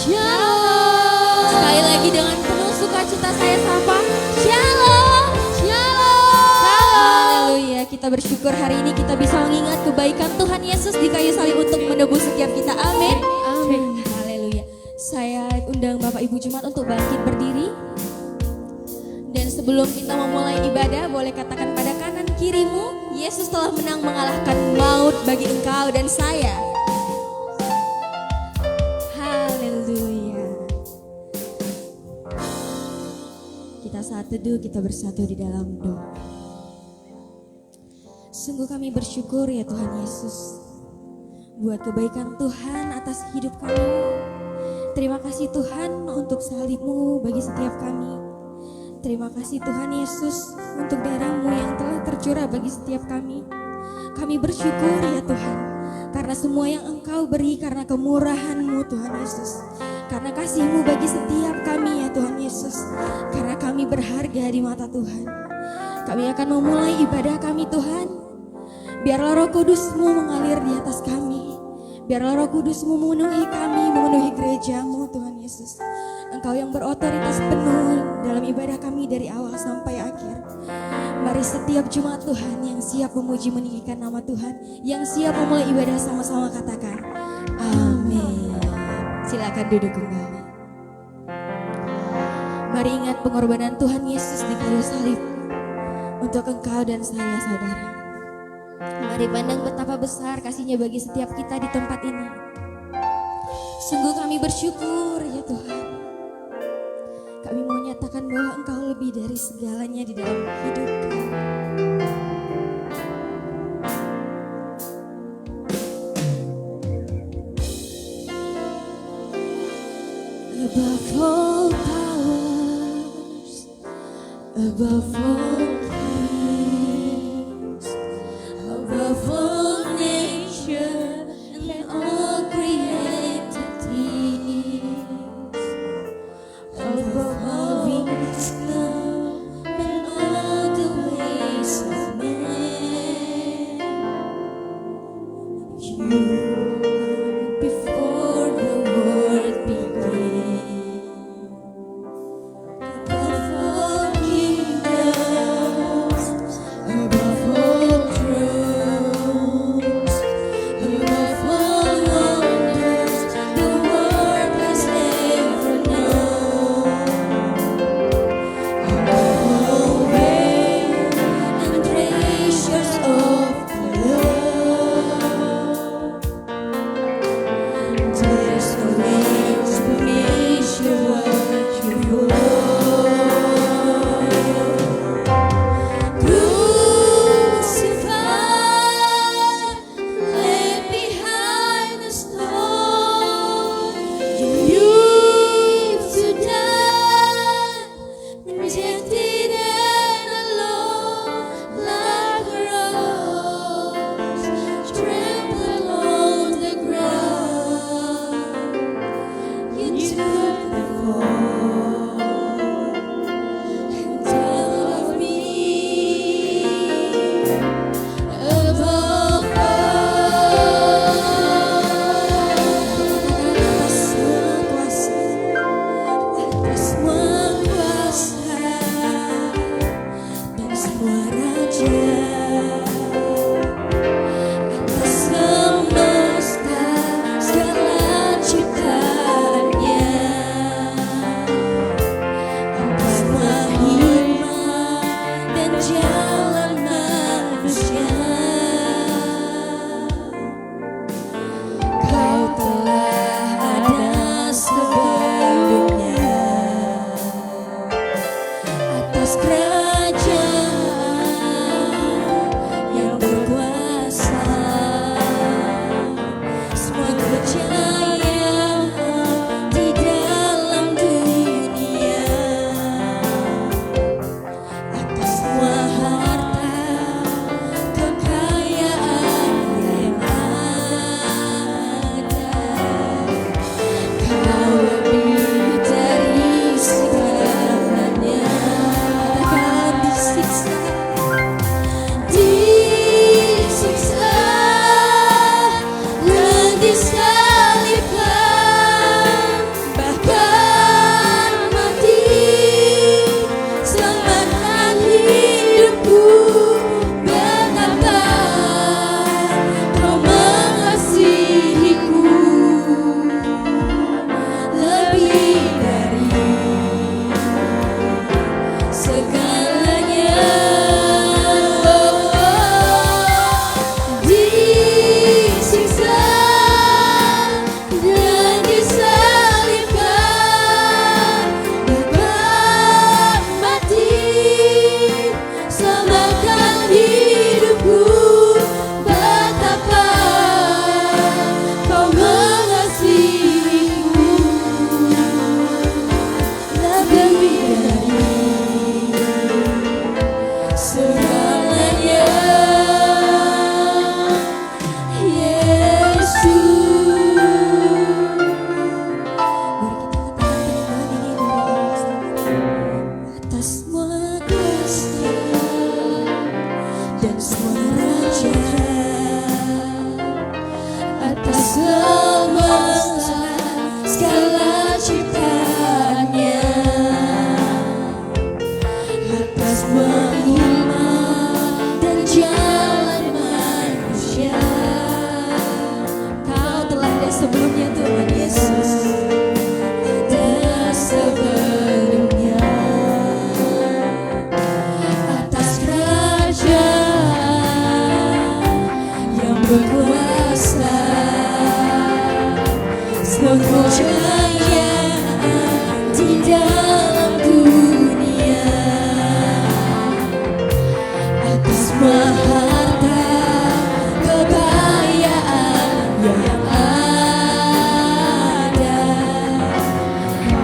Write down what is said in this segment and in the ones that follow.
Shalom. Sekali lagi dengan penuh sukacita saya sapa. Shalom. Shalom. Haleluya. Kita bersyukur hari ini kita bisa mengingat kebaikan Tuhan Yesus di kayu salib untuk menebus setiap kita. Amin. Amin. Haleluya. Saya undang Bapak Ibu Jemaat untuk bangkit berdiri. Dan sebelum kita memulai ibadah, boleh katakan pada kanan kirimu, Yesus telah menang mengalahkan maut bagi engkau dan saya. Haleluya. Kita saat teduh, kita bersatu di dalam doa. Sungguh kami bersyukur ya Tuhan Yesus, buat kebaikan Tuhan atas hidup kami. Terima kasih Tuhan untuk salib-Mu bagi setiap kami. Terima kasih Tuhan Yesus untuk darah-Mu yang telah tercurah bagi setiap kami. Kami bersyukur ya Tuhan, karena semua yang Engkau beri karena kemurahan-Mu Tuhan Yesus. Karena kasih-Mu bagi setiap kami ya Tuhan Yesus. Karena kami berharga di mata Tuhan. Kami akan memulai ibadah kami Tuhan. Biarlah Roh Kudus-Mu mengalir di atas kami. Biarlah Roh Kudus-Mu memenuhi kami, memenuhi gereja-Mu Tuhan Yesus. Engkau yang berotoritas penuh dalam ibadah kami dari awal sampai akhir. Mari setiap Jumat Tuhan yang siap memuji meninggikan nama Tuhan, yang siap memulai ibadah sama-sama katakan amin. Silakan duduk kembali. Mari ingat pengorbanan Tuhan Yesus di kayu salib untuk engkau dan saya saudara. Mari pandang betapa besar kasih-Nya bagi setiap kita di tempat ini. Sungguh kami bersyukur ya Tuhan. Kami mau nyatakan bahwa Engkau lebih dari segalanya di dalam hidup kami. Above all powers, above all kings, above all nature and all created things. Above all wisdom and all the ways of man, you were before the world began. Above all kingdoms. ya Tuhan Yesus. Ada sebelumnya atas kerajaan yang berkuasa, semua kekayaan di dalam dunia, atas semua harta kekayaan yang ada,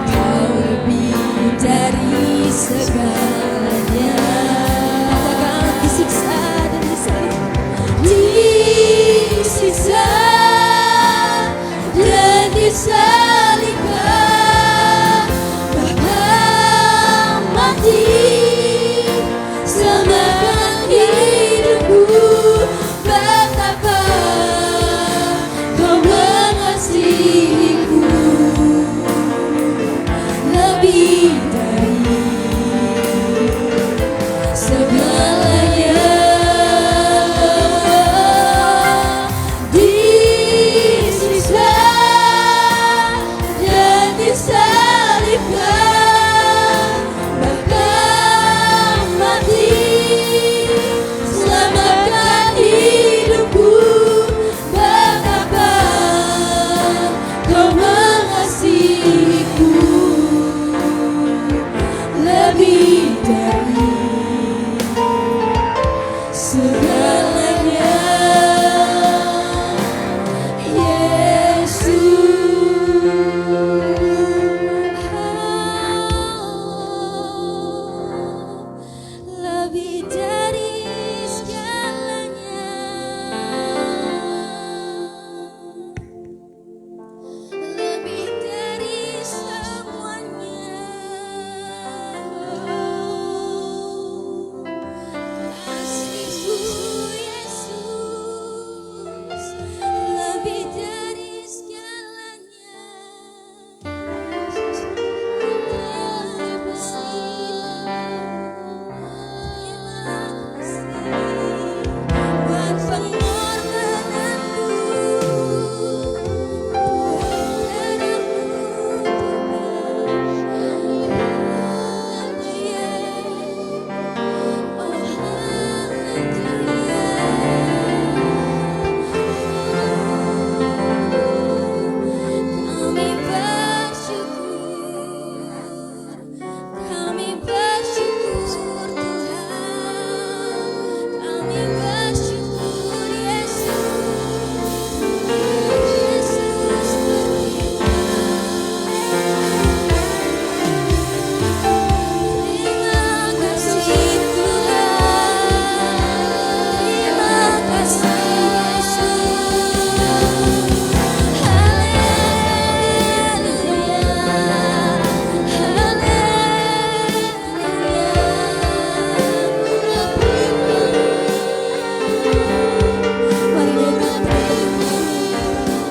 Kau lebih dari segalanya. Katakan disiksa dan disalib, disiksa dan disalibkan, bahkan mati selamatkan hidupku. Betapa Kau mengasihiku, lebih dari segalanya. Disiksa dan disalibkan, bahkan mati selamatkan hidupku. Betapa Kau mengasihiku, lebih dari segalanya. Lebih dari segalanya, lebih dari semuanya. Kasih-Ku Yesus, lebih dari segalanya. Buat pengorbananmu, kami bersyukur Tuhan, kami bersyukur Yesus, Yesus terima kasih Tuhan, terima kasih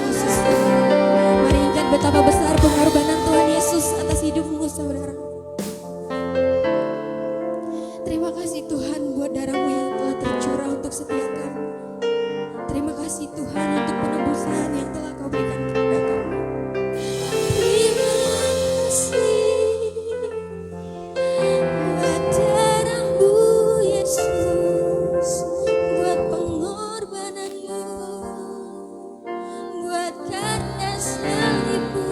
Yesus. Mari ingat betapa besar pengorbanan Tuhan Yesus atas hidupmu, saudara. Terima kasih Tuhan buat darah-Mu yang telah tercurah untuk setiap kami. Terima kasih Tuhan untuk penebusan yang telah Kau berikan kepada kami. Terima kasih buat darah-Mu Yesus, buat pengorbanan-Mu, buat karya salib-Mu.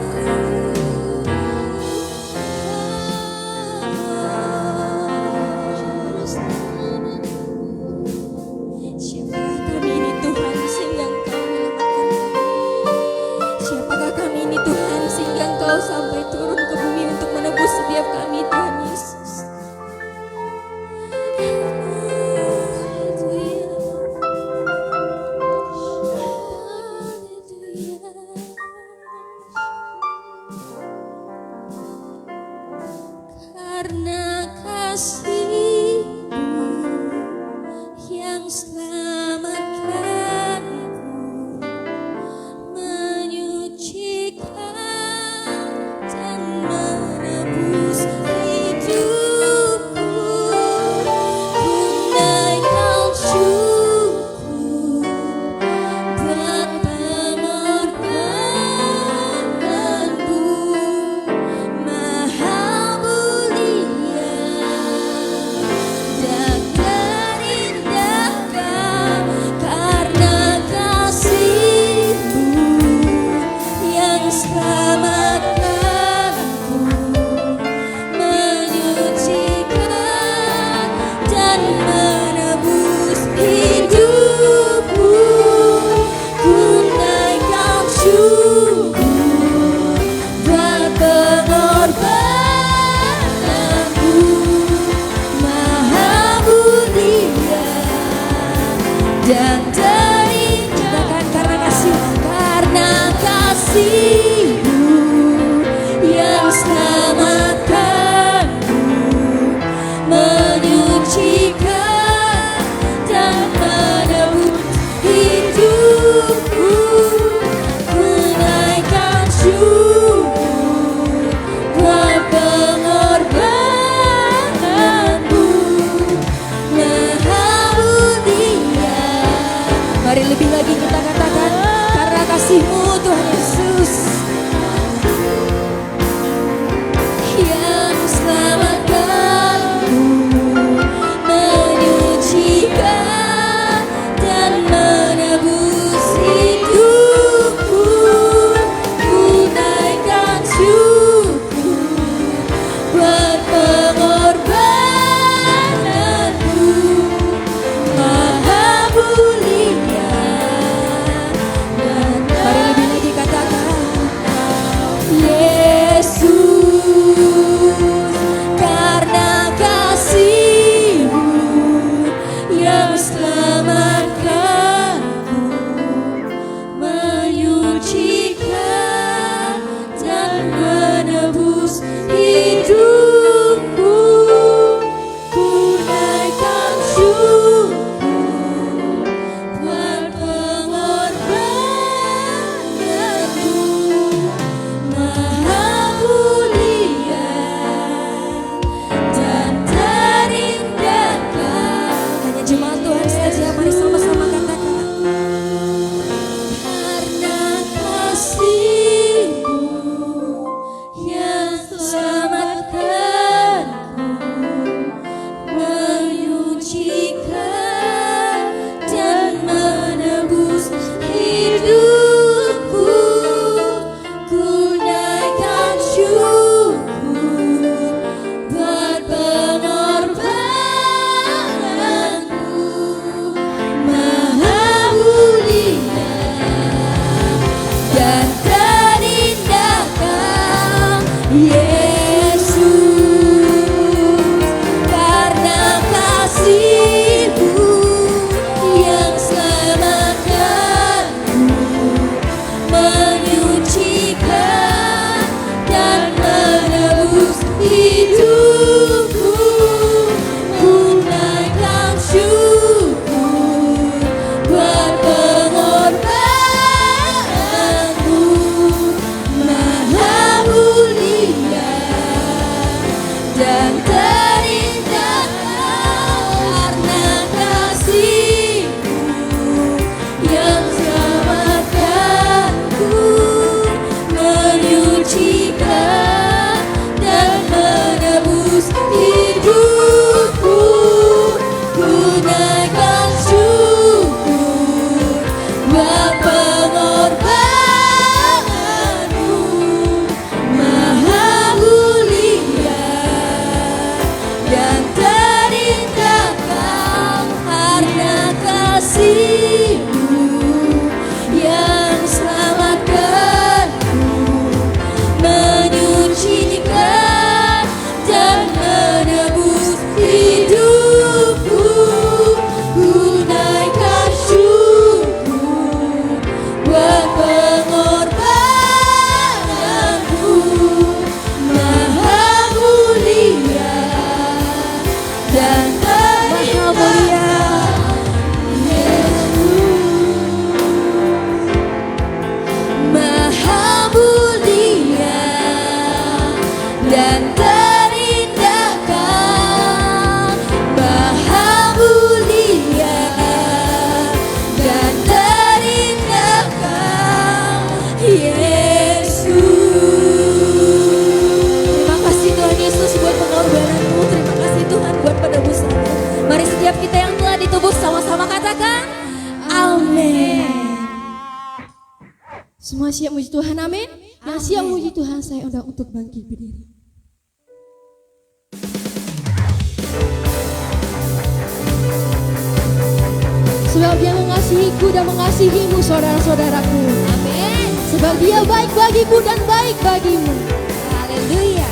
Siapakah kami ini Tuhan sehingga Engkau menyelamatkan kami? Siapakah kami ini Tuhan sehingga Engkau sampai turun ke bumi untuk menebus setiap kami, Tuhan Yesus. Karena kasih-Mu yang selamatkanku, menyucikan dan menebus hidupku. Tunaikan syukur buat pengorbanan-Mu. selamatkanku, menyucikan dan menebus hidupku. Ku naikkan syukur buat pengorbananmu, Maha mulia dan terindah karena kasih-Mu yang selamatkanku, menyucikan dan menebus hidupku. Ku naikkan syukur buat pengorbananmu, Maha mulia. Mari lebih lagi kita katakan, karena kasih-Mu Tuhan Yesus yang selamatkanku, menyucikan dan menebus hidupku. Ku naikkan syukur buat pengorbananmu, Maha mulia. Mari lebih lagi katakan, Yesus, karena kasih-Mu yang selamatkanku, menyucikan dan menebus hidupku. Ku naikkan syukur buat pengorbananmu, Maha mulia dan terindahkan. Hanya jemaat Tuhan saja, mari sama-sama katakan, karena kasih-Mu yang selamatkanku, menyucikan dan menebus hidupku. Ku naikkan syukur buat pengorbananmu, Maha mulia dan terindahkan. Yesus, karena kasih-Mu yang selamatkanku, menyucikan dan menebus hidupku. Ku naikkan syukur buat pengorbananmu, Maha mulia dan terindahkan. Karena kasih-Mu yang selamatkanku, menyucikan dan menebus hidupku. Ku naikkan syukur buat pengorbananmu, Maha mulia dan terindahkan. Karena kasih-Mu yang selamatkanku, menyucikan dan menebus hidupku. Ku naikkan syukur buat pengorbananmu, Maha mulia dan terindahkan. Maha mulia dan terindahkan, Maha mulia dan terindahkan. Yesus, terima kasih Tuhan Yesus buat pengorbanan-Mu. Terima kasih Tuhan buat penebusan. Mari setiap kita yang telah ditebus sama-sama katakan, amin. Semua siap muji Tuhan, amin. Yang Siap memuji Tuhan, saya undang untuk bangkit berdiri. Sebab Dia mengasihiku dan mengasihimu, saudara-saudaraku. Amin. Sebab Dia baik bagiku dan baik bagimu. Haleluya.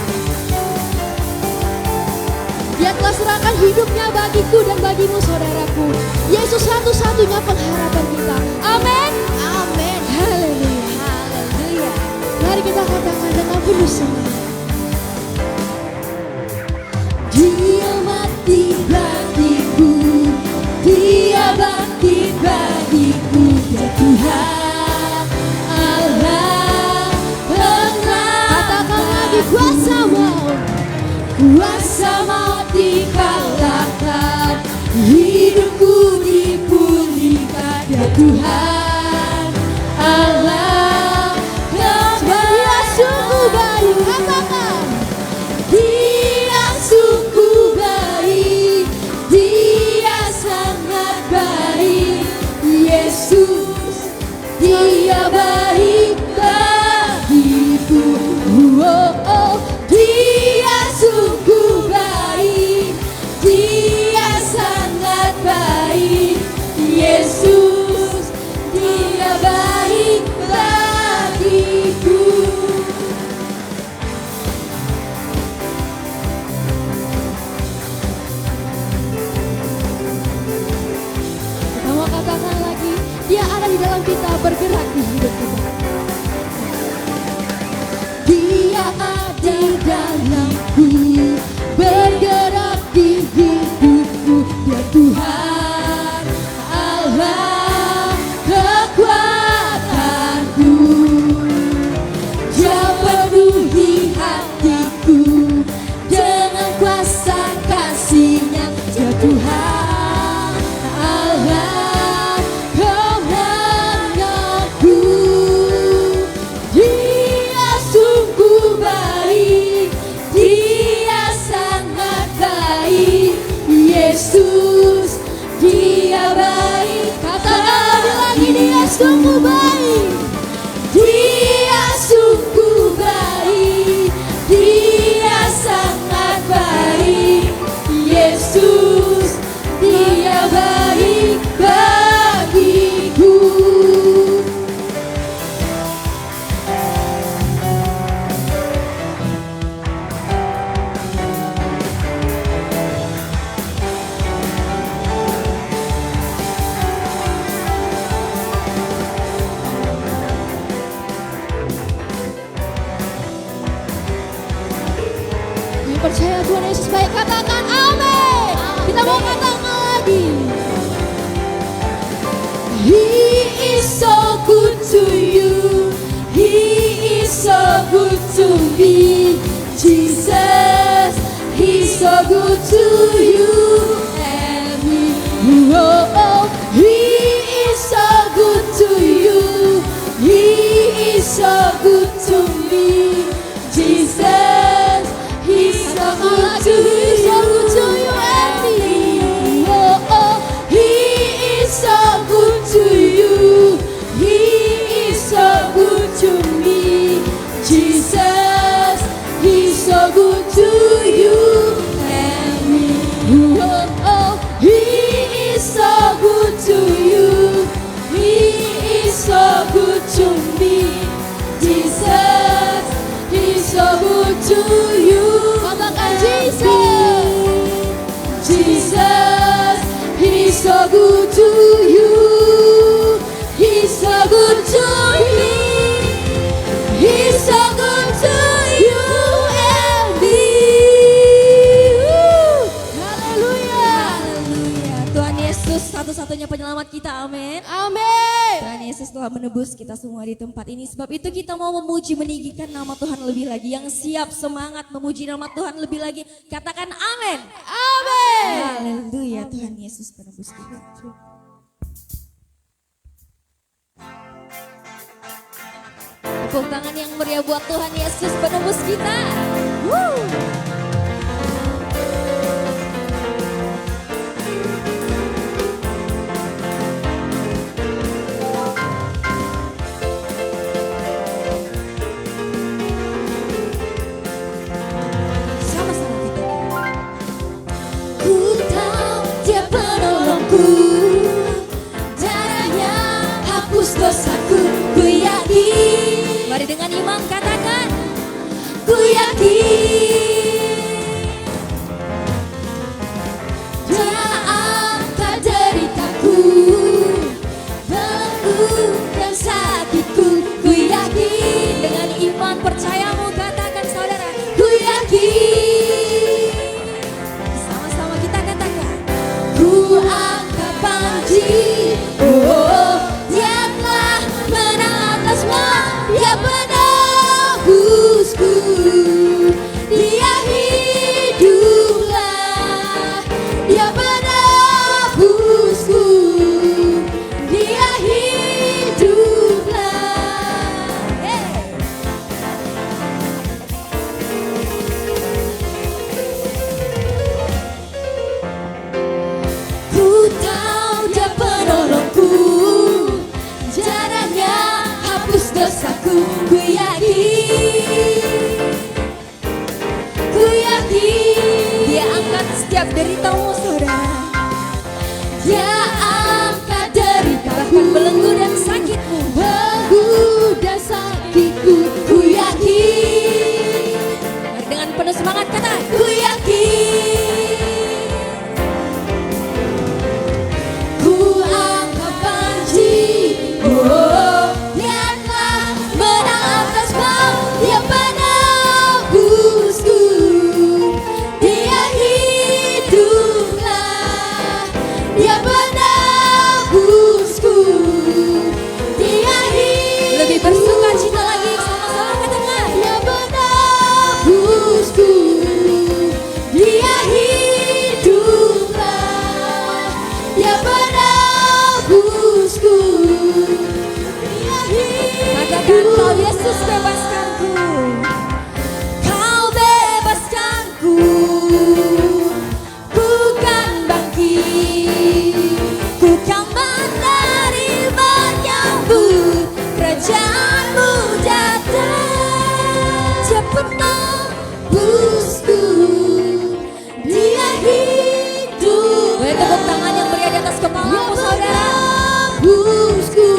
Dia telah serahkan hidupnya bagiku dan bagimu, saudaraku. Yesus satu-satunya pengharapan kita. Amin. Amin. Haleluya. Haleluya. Mari kita katakan dengan penuh semangat. Dia mati bagiku, Dia bangkit bagiku, ya Tuhan Allah pengalahkan. Katakan lagi, kuasa maut, kuasa maut dikalahkan, hidupku dipulihkan, ya Tuhan Allah kembali. Dia sungguh baik, katakan Dia sungguh baik, Dia sangat baik, Yesus Dia baik bagiku. Oh, oh. Dia sungguh baik, Dia sangat baik, Yesus Dia baik bagiku. Kita mau katakan lagi, Dia ada di dalam kita, bergerak di hidup kita. Dia ada dalamku, bergerak di hidupku, ya Tuhan Allah kekuatanku. Dia penuhi hatiku dengan kuasa kasih-Nya, ya Tuhan Allah kemenanganku. Dia sungguh baik, Dia sangat baik, Yesus Dia baik. Katakan lagi, Dia sungguh baik, Dia sungguh baik, Dia sangat baik, Yesus Dia baik bagiku. Yang percaya Tuhan Yesus baik, katakan amin. Kita mau katakan lagi. He is so good to you, He is so good to me, Jesus, He's so good to you and me. Oh, oh. He is so good to you, He is so good to me, Jesus, He's so good to you and me. Oh, oh. He is so good to you, He is so good to me, Jesus, He's so good to you and me. Oh, oh. He is so good to you, He is so good to me, Jesus, He's so good to you. Katakan Jesus, Jesus, He's so good to you, He's so good to me, He's so good to you and me. Haleluya. Haleluya. Tuhan Yesus satu-satunya penyelamat kita. Amin. Amin. Tuhan Yesus telah menebus kita semua di tempat ini. Sebab itu kita mau memuji, meninggikan nama Tuhan lebih lagi. Yang siap semangat memuji nama Tuhan lebih lagi, katakan amin. Amin. Haleluya. Tuhan Yesus penebus kita. Tepuk tangan yang meriah buat Tuhan Yesus penebus kita. Woo. cintaku. Ku yakin, ku yakin. Dia angkat setiap deritamu saudara. Dia angkat derita, Bahkan belenggu dan sakitmu. belenggu dan sakitku. Ku yakin, Mari dengan penuh semangat kata, ku yakin. Ku angkat panji, oh, dia telah menang atas maut. Dia penebusku, dia hiduplah. Dia penebusku, dia hiduplah. lebih bersuka cita lagi, sama-sama katakan. Dia penebusku, dia hiduplah. Dia penebusku, dia Katakan, kau hiduplah. Yesus bebaskanku. Kau bebaskanku, bukan bangkit. Ku kan menerima nyambut kerajaanmu datang. Dia penebusku, dia hidup. Boleh tepuk tangan yang beri di atas kepalamu saudara. Penebusku,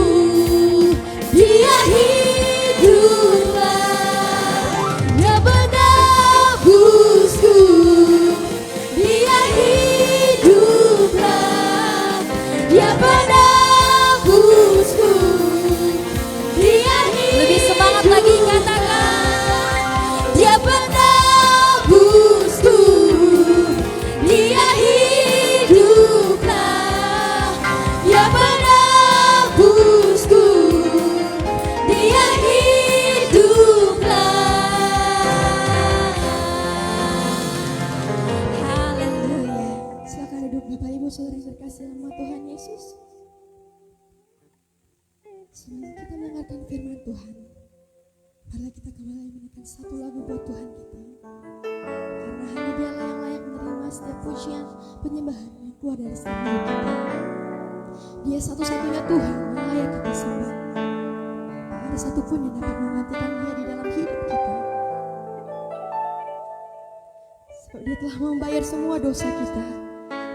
dia hiduplah. Dia penebusku, dia hiduplah. Dia penebusku, dia hiduplah. Lebih semangat lagi katakan. Dia penebusku, dia hiduplah. Dia penebusku, dia hiduplah. Haleluya. Silakan duduk Bapak Ibu Saudara yang terkasih dalam nama Tuhan Yesus. Sebelum kita mendengarkan firman Tuhan, marilah kita kembali menaikkan satu lagu buat Tuhan kita. Karena hanya Dialah yang layak menerima setiap pujian penyembahan yang keluar dari setiap mulut kita. Dia satu-satunya Tuhan yang layak kita sembah. Tak ada satupun yang dapat menggantikan Dia di dalam hidup kita. Sebab Dia telah membayar semua dosa kita.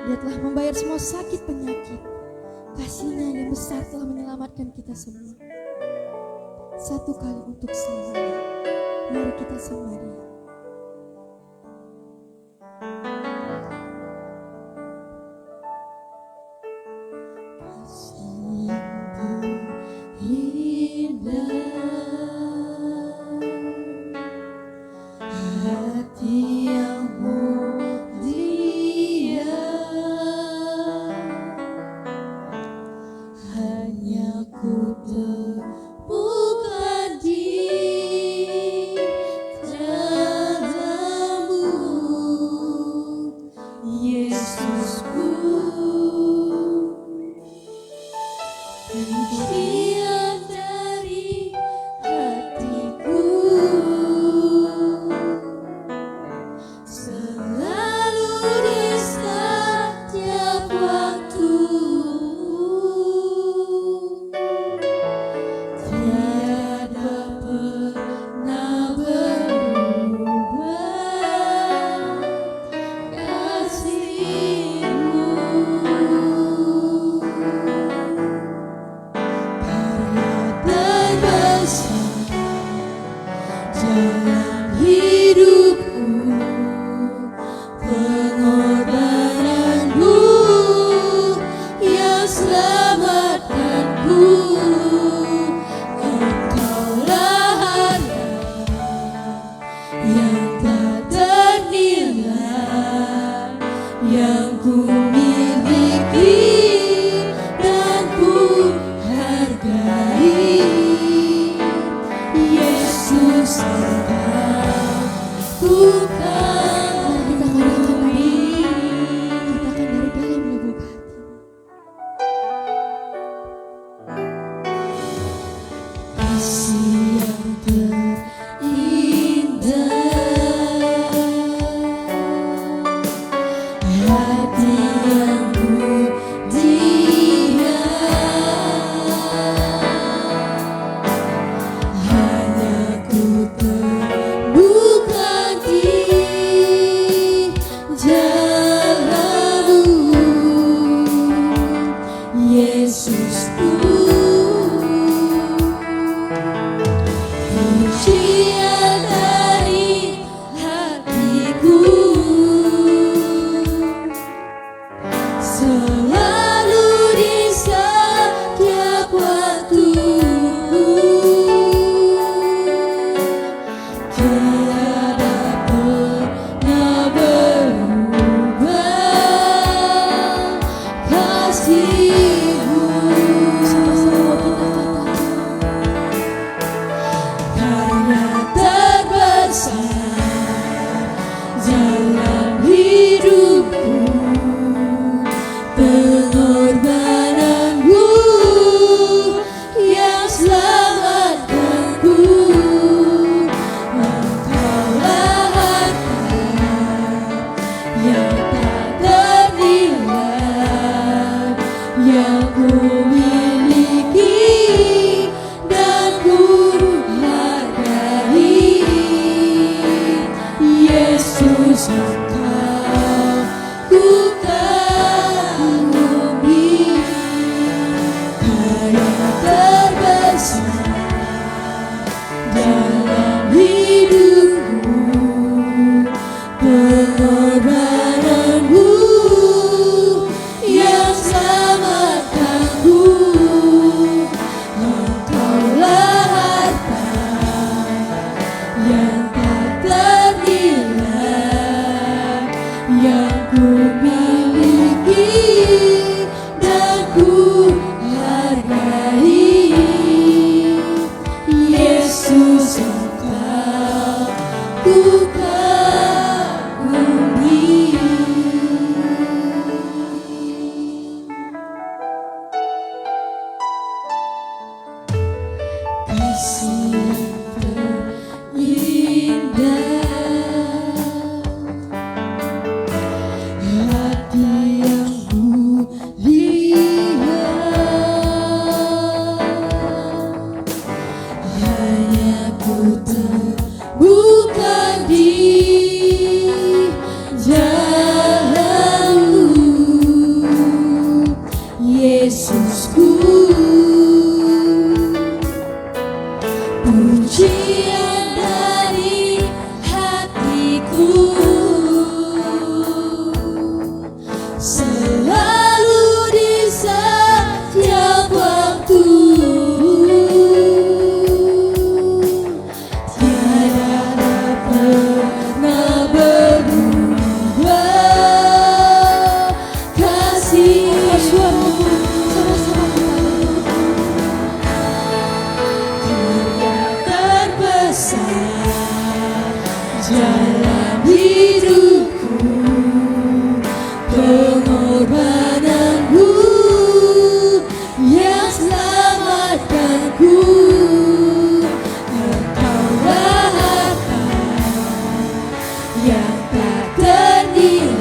Dia telah membayar semua sakit penyakit. Kasih-Nya yang besar telah menyelamatkan kita semua. Satu kali untuk selamanya. Mari kita sembah Dia. Kasih-Ku indah, hati yang mulia, hanya ku temukan di dalam-Mu, Yesusku. Pujian dari hatiku, selalu di setiap waktu. Tiada pernah berubah kasih-Mu. Terbesar dalam hidupku, pengorbanan-Mu yang selamatkanku. Engkaulah harta yang tak ternilai, yang ku miliki dan ku hargai. Yesus, Engkau ku kagumi, karya terbesar dalam hidupku, pengorbananmu yang selamatkanku. Engkaulah harta yang tak ternilai, yang ku miliki dan ku hargai. Yesus, Engkau ku kagumi. Kasih yang terindah, hati yang mulia, hanya ku temukan di jalanmu, Yesusku. Pujian dari hatiku selalu di setiap waktu, tiada pernah berubah. Kasih dalam hidupku, pengorbananmu yang selamatkanku. Engkaulah harta yang tak ternilai,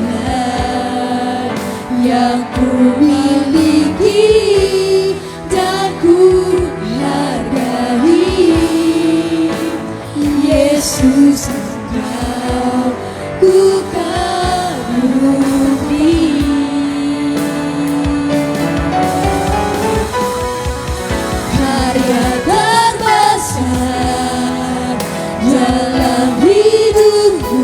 yang ku miliki dan ku hargai. Yesus, Engkau ku kagumi. Karya terbesar dalam hidupku,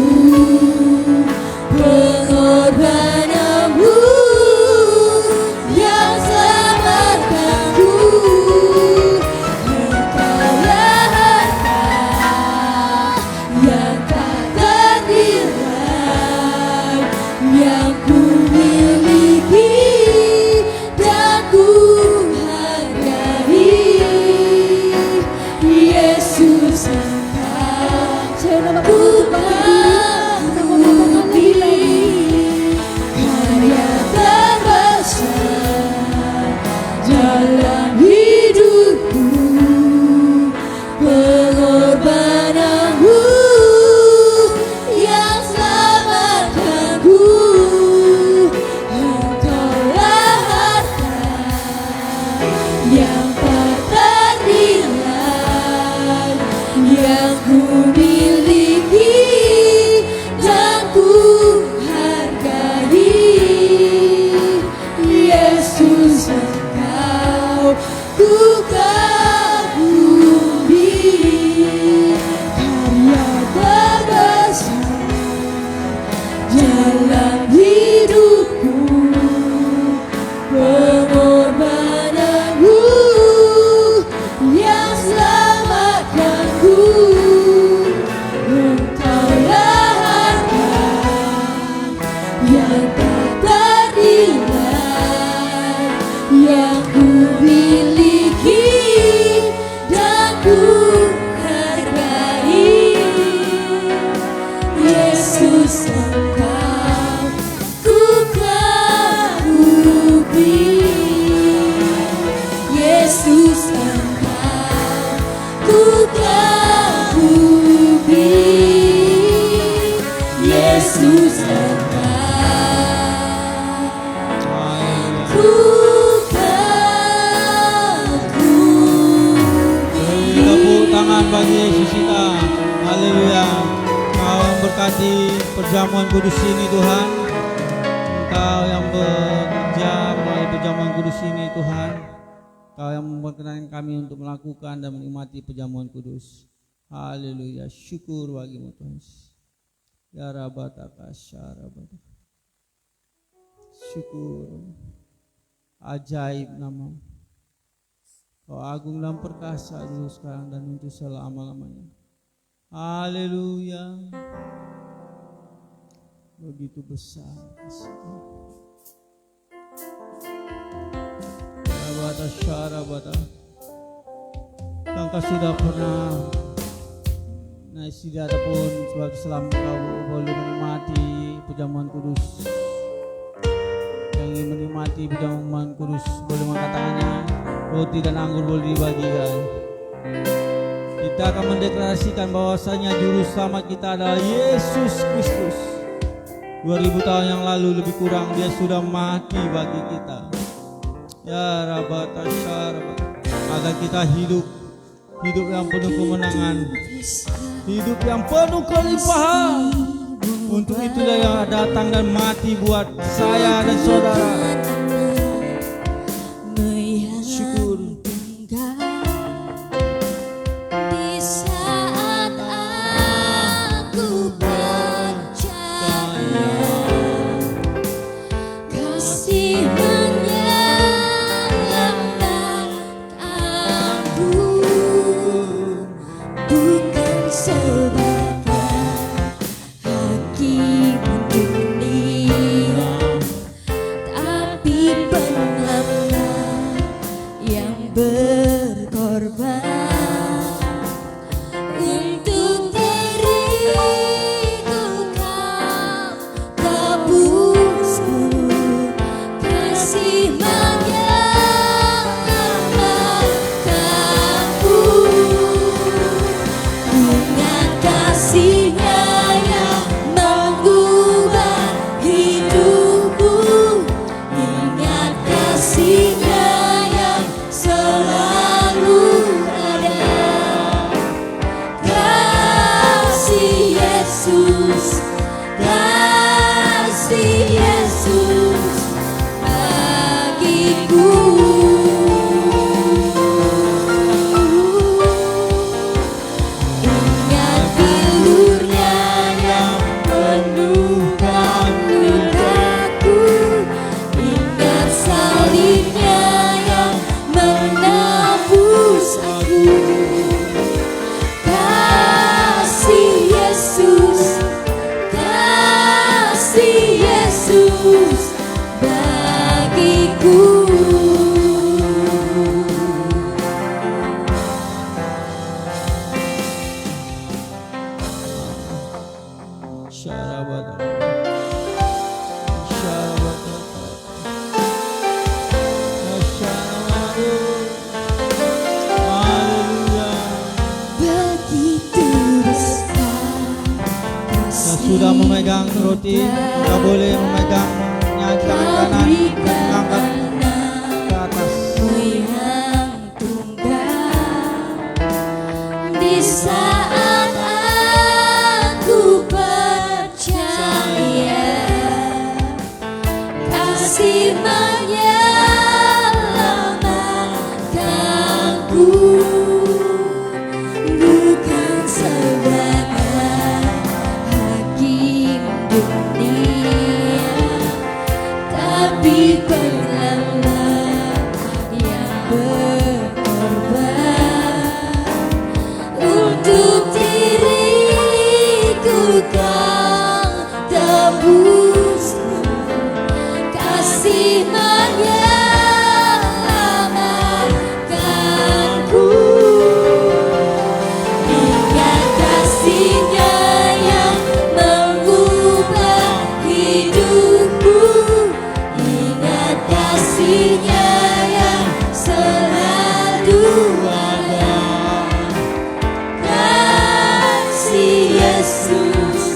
pengorbananmu yang selamatkanku. Engkaulah harta yang tak ternilai, perjamuan kudus ini Tuhan. Engkau yang bekerja melalui perjamuan kudus ini Tuhan. Engkau yang memperkenankan kami untuk melakukan dan menikmati perjamuan kudus. Haleluya, syukur bagimu Tuhan. Ya Rabataka Syarabata. Syukur. Ajaib nama. Kau agung dan perkasa dulu sekarang dan untuk selama-lamanya. Haleluya. Begitu besar kasih-Mu. Rabata Syarabata. Engkau sudah pernah naik sida ataupun sebab selam kau boleh menikmati perjamuan kudus. Yang ingin menikmati perjamuan kudus boleh mengatakannya, roti dan anggur boleh dibagikan. Kita akan mendeklarasikan bahwasanya juru selamat kita adalah Yesus Kristus. 2000 tahun yang lalu lebih kurang dia sudah mati bagi kita. Ya Rabata Syarabata. Agar kita hidup yang penuh kemenangan, hidup yang penuh kelimpahan. Untuk itulah yang datang dan mati buat saya dan saudara. Syukur. Di saat aku percaya kasih menyelamatkan aku, bukan sebagai hakim dunia, tapi penyelamat yang berkorban untuk diriku. Kau tebusku, kasih menyelamatkanku, ingat kasih-Nya yang mengubah hidupku, ingat kasih-Nya yang selalu ada. Kasih Yesus, kasih Yesus bagiku. Ingat bilurnya yang penuhkan lukaku, ingat salibnya yang menebus aku. Kasih Yesus, kasih Yesus bagiku. Syarabata. Syarabata. Syarabata. Haleluya. Begitu besar Kita kasih sudah memegang roti, kita boleh memegangnya tangan kanan dan mengangkat ke atas. yang tunggal. Di saat aku percaya kasih menyelamatkanku, bukan sebagai hakim dunia, tapi penyelamat yang berkorban untuk diriku. Kau tebusku, kasih menyelamatkanku, ingat kasih-Nya yang mengubah hidupku, ingat kasih-Nya yang selalu ada. Kasih Yesus,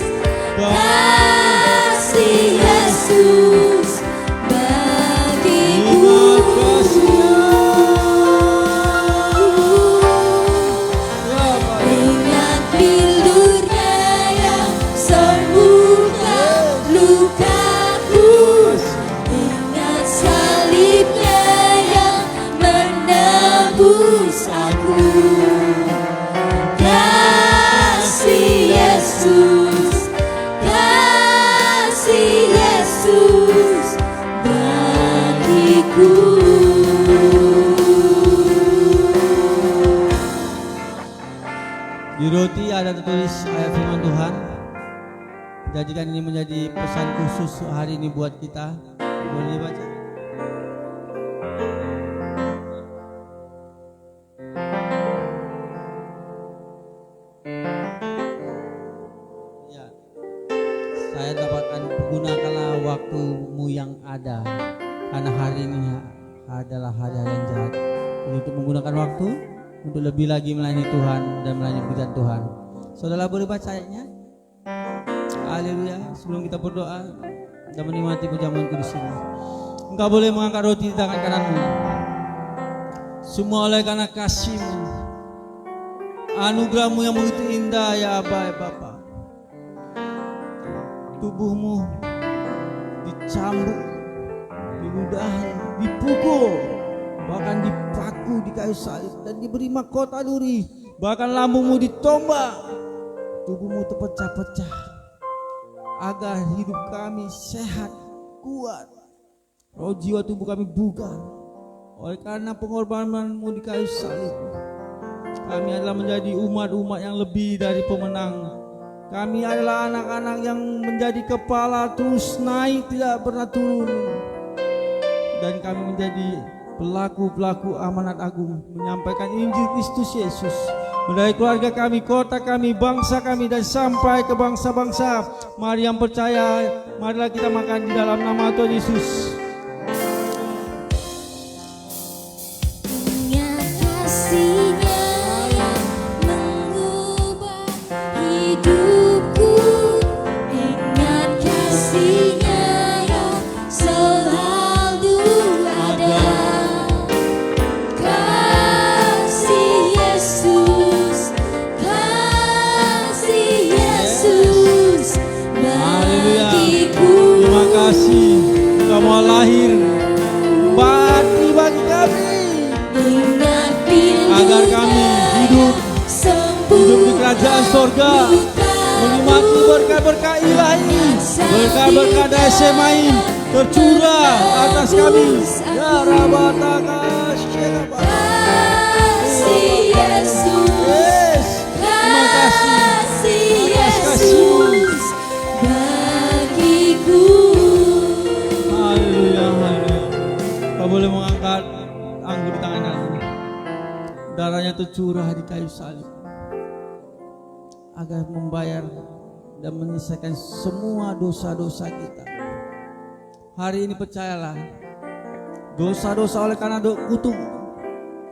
kasih Yesus bagiku. Ingat bilurnya yang sembuhkan roti ada tertulis ayat firman Tuhan. Jadikan ini menjadi pesan khusus hari ini buat kita. Boleh dibaca? Ya. Saya dapatkan, gunakanlah waktumu yang ada, karena hari ini adalah hari-hari yang jahat. Untuk menggunakan waktu untuk lebih lagi melayani Tuhan dan melayani pekerjaan Tuhan. Saudara boleh baca ayatnya? Haleluya. Sebelum kita berdoa dan menikmati perjamuan kudus ini, engkau boleh mengangkat roti di tangan kananmu. Semua oleh karena kasih-Mu, anugerah-Mu yang begitu indah ya Aba ya Bapa. Tubuh-Mu dicambuk, diludahi, dipukul, bahkan dipaku di kayu salib dan diberi mahkota duri, bahkan lambungmu ditombak, tubuhmu terpecah-pecah, agar hidup kami sehat, kuat, roh jiwa tubuh kami bugar. Oleh karena pengorbananmu di kayu salib, kami adalah menjadi umat-umat yang lebih dari pemenang. Kami adalah anak-anak yang menjadi kepala, terus naik, tidak pernah turun. Dan kami menjadi pelaku-pelaku amanat agung, menyampaikan Injil Kristus Yesus dari keluarga kami, kota kami, bangsa kami, dan sampai ke bangsa-bangsa. Mari yang percaya, marilah kita makan di dalam nama Tuhan Yesus. Ingat kasih-Nya yang mengubah hidupku, ingat kasih-Nya yang selalu ada. Kasih Yesus, kasih Yesus bagiku. Terima kasih Engkau mau lahir bagi kami, agar kami hidup di kerajaan sorga, menikmati berkat-berkat ilahi, berkat-berkat dari Semaim tercurah atas kami. Ya Rabataka Syekaba. Kasih Yesus, Yes, terima kasih atas kasih-Mu. bagiku. Haleluya, haleluya. Kau boleh mengangkat anggur di tangan kanan. Darahnya tercurah di kayu salib agar membayar dan menyelesaikan semua dosa-dosa kita. Hari ini percayalah, dosa-dosa oleh karena kutuk,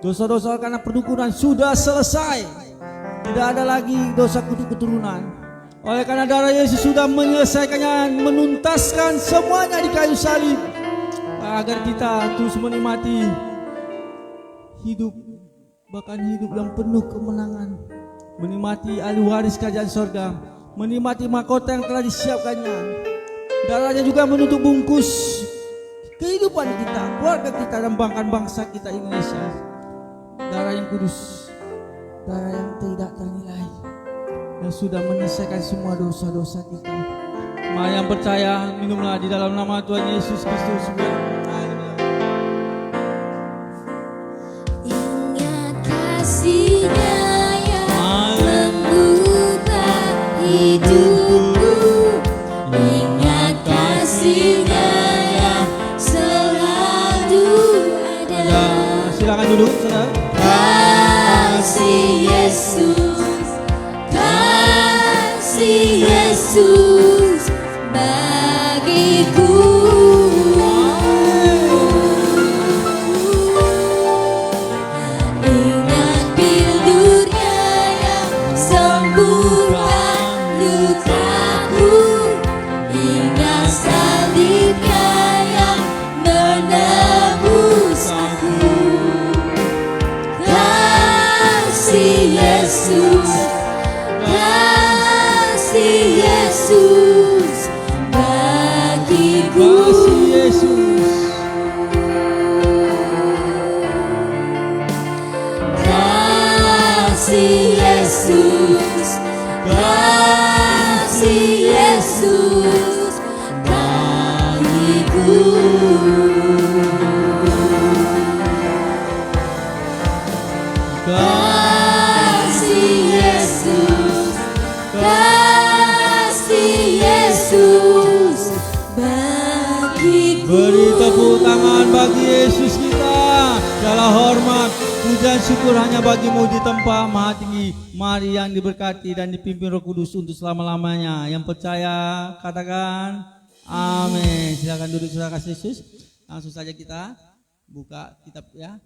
dosa-dosa oleh karena perdukunan sudah selesai. Tidak ada lagi dosa kutuk keturunan. Oleh karena darah Yesus sudah menyelesaikannya, menuntaskan semuanya di kayu salib, agar kita terus menikmati hidup, bahkan hidup yang penuh kemenangan, menikmati ahli waris kerajaan sorga, menikmati mahkota yang telah disiapkannya. Darahnya juga menutup bungkus kehidupan kita, keluarga kita, dan bahkan bangsa kita Indonesia. Darah yang kudus, darah yang tidak ternilai, yang sudah menyelesaikan semua dosa-dosa kita. Mari yang percaya, minumlah di dalam nama Tuhan Yesus Kristus. Ingat kasih-Nya yang mengubah hidupku, ingat kasih-Nya yang selalu ada. Silakan duduk, saudara. Kasih Yesus, kasih Yesus bagiku. Ingat pildurnya yang sembuhkan lukaku, ingat salibnya yang menebus aku. Kasih Yesus, kasih Yesus bagiku. Kasih Yesus. Kasih Yesus, kasih Yesus bagiku. Kasih Yesus, Beri tepuk tangan bagi Yesus kita. Segala hormat, pujian syukur hanya bagimu di tempat maha tinggi. Mari yang diberkati dan dipimpin Roh Kudus untuk selama-lamanya. Yang percaya katakan amin. Silakan duduk saudara kasih Yesus. Langsung saja kita buka kitab ya.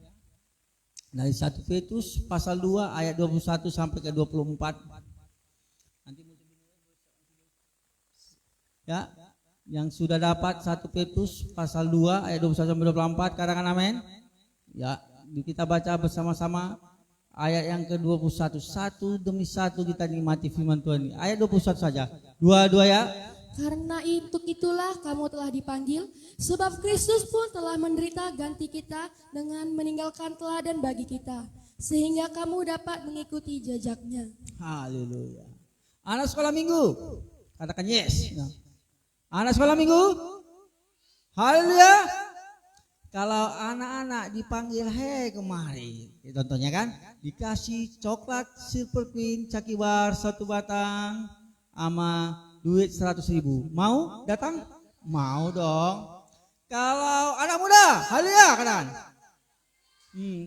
Dari 1 Petrus pasal 2 ayat 21 sampai ke 24. Nanti ya, yang sudah dapat 1 Petrus pasal 2 ayat 21 sampai 24 katakan amin. Ya, kita baca bersama-sama ayat yang ke-21. Satu demi satu kita nikmati firman Tuhan ini. Ayat 21 saja. Dua ya. Karena itulah kamu telah dipanggil, sebab Kristus pun telah menderita ganti kita dengan meninggalkan teladan bagi kita, sehingga kamu dapat mengikuti jejaknya. Haleluya. Anak sekolah minggu, katakan yes. Anak sekolah minggu, haleluya. Kalau anak-anak dipanggil hei kemari, contohnya kan, dikasih coklat Silver Queen Cakibar 1 batang sama duit 100.000. Mau datang? Mau dong. Kalau anak muda, haleluya kan?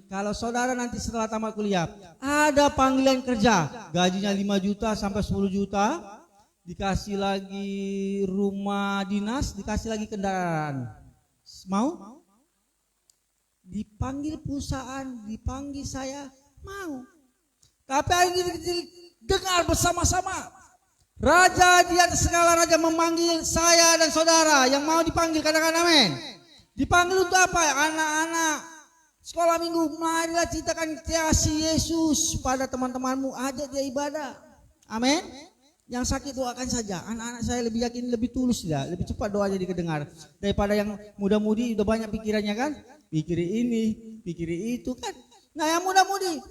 Kalau saudara nanti setelah tamat kuliah ada panggilan kerja, gajinya 5 juta sampai 10 juta, dikasih lagi rumah dinas, dikasih lagi kendaraan. Mau? Dipanggil perusahaan, dipanggil saya, mau. Tapi hari ini dengar bersama-sama. Raja di atas segala raja memanggil saya dan saudara yang mau dipanggil, katakan amin. Dipanggil untuk apa? Anak-anak sekolah minggu, marilah ceritakan kasih Yesus pada teman-temanmu, ajak dia ibadah. Amin. Yang sakit doakan saja. Anak-anak saya lebih yakin, lebih tulus ya, lebih cepat doanya didengar daripada yang muda-mudi udah banyak pikirannya kan, pikir ini, pikir itu kan. Nah yang muda-mudi,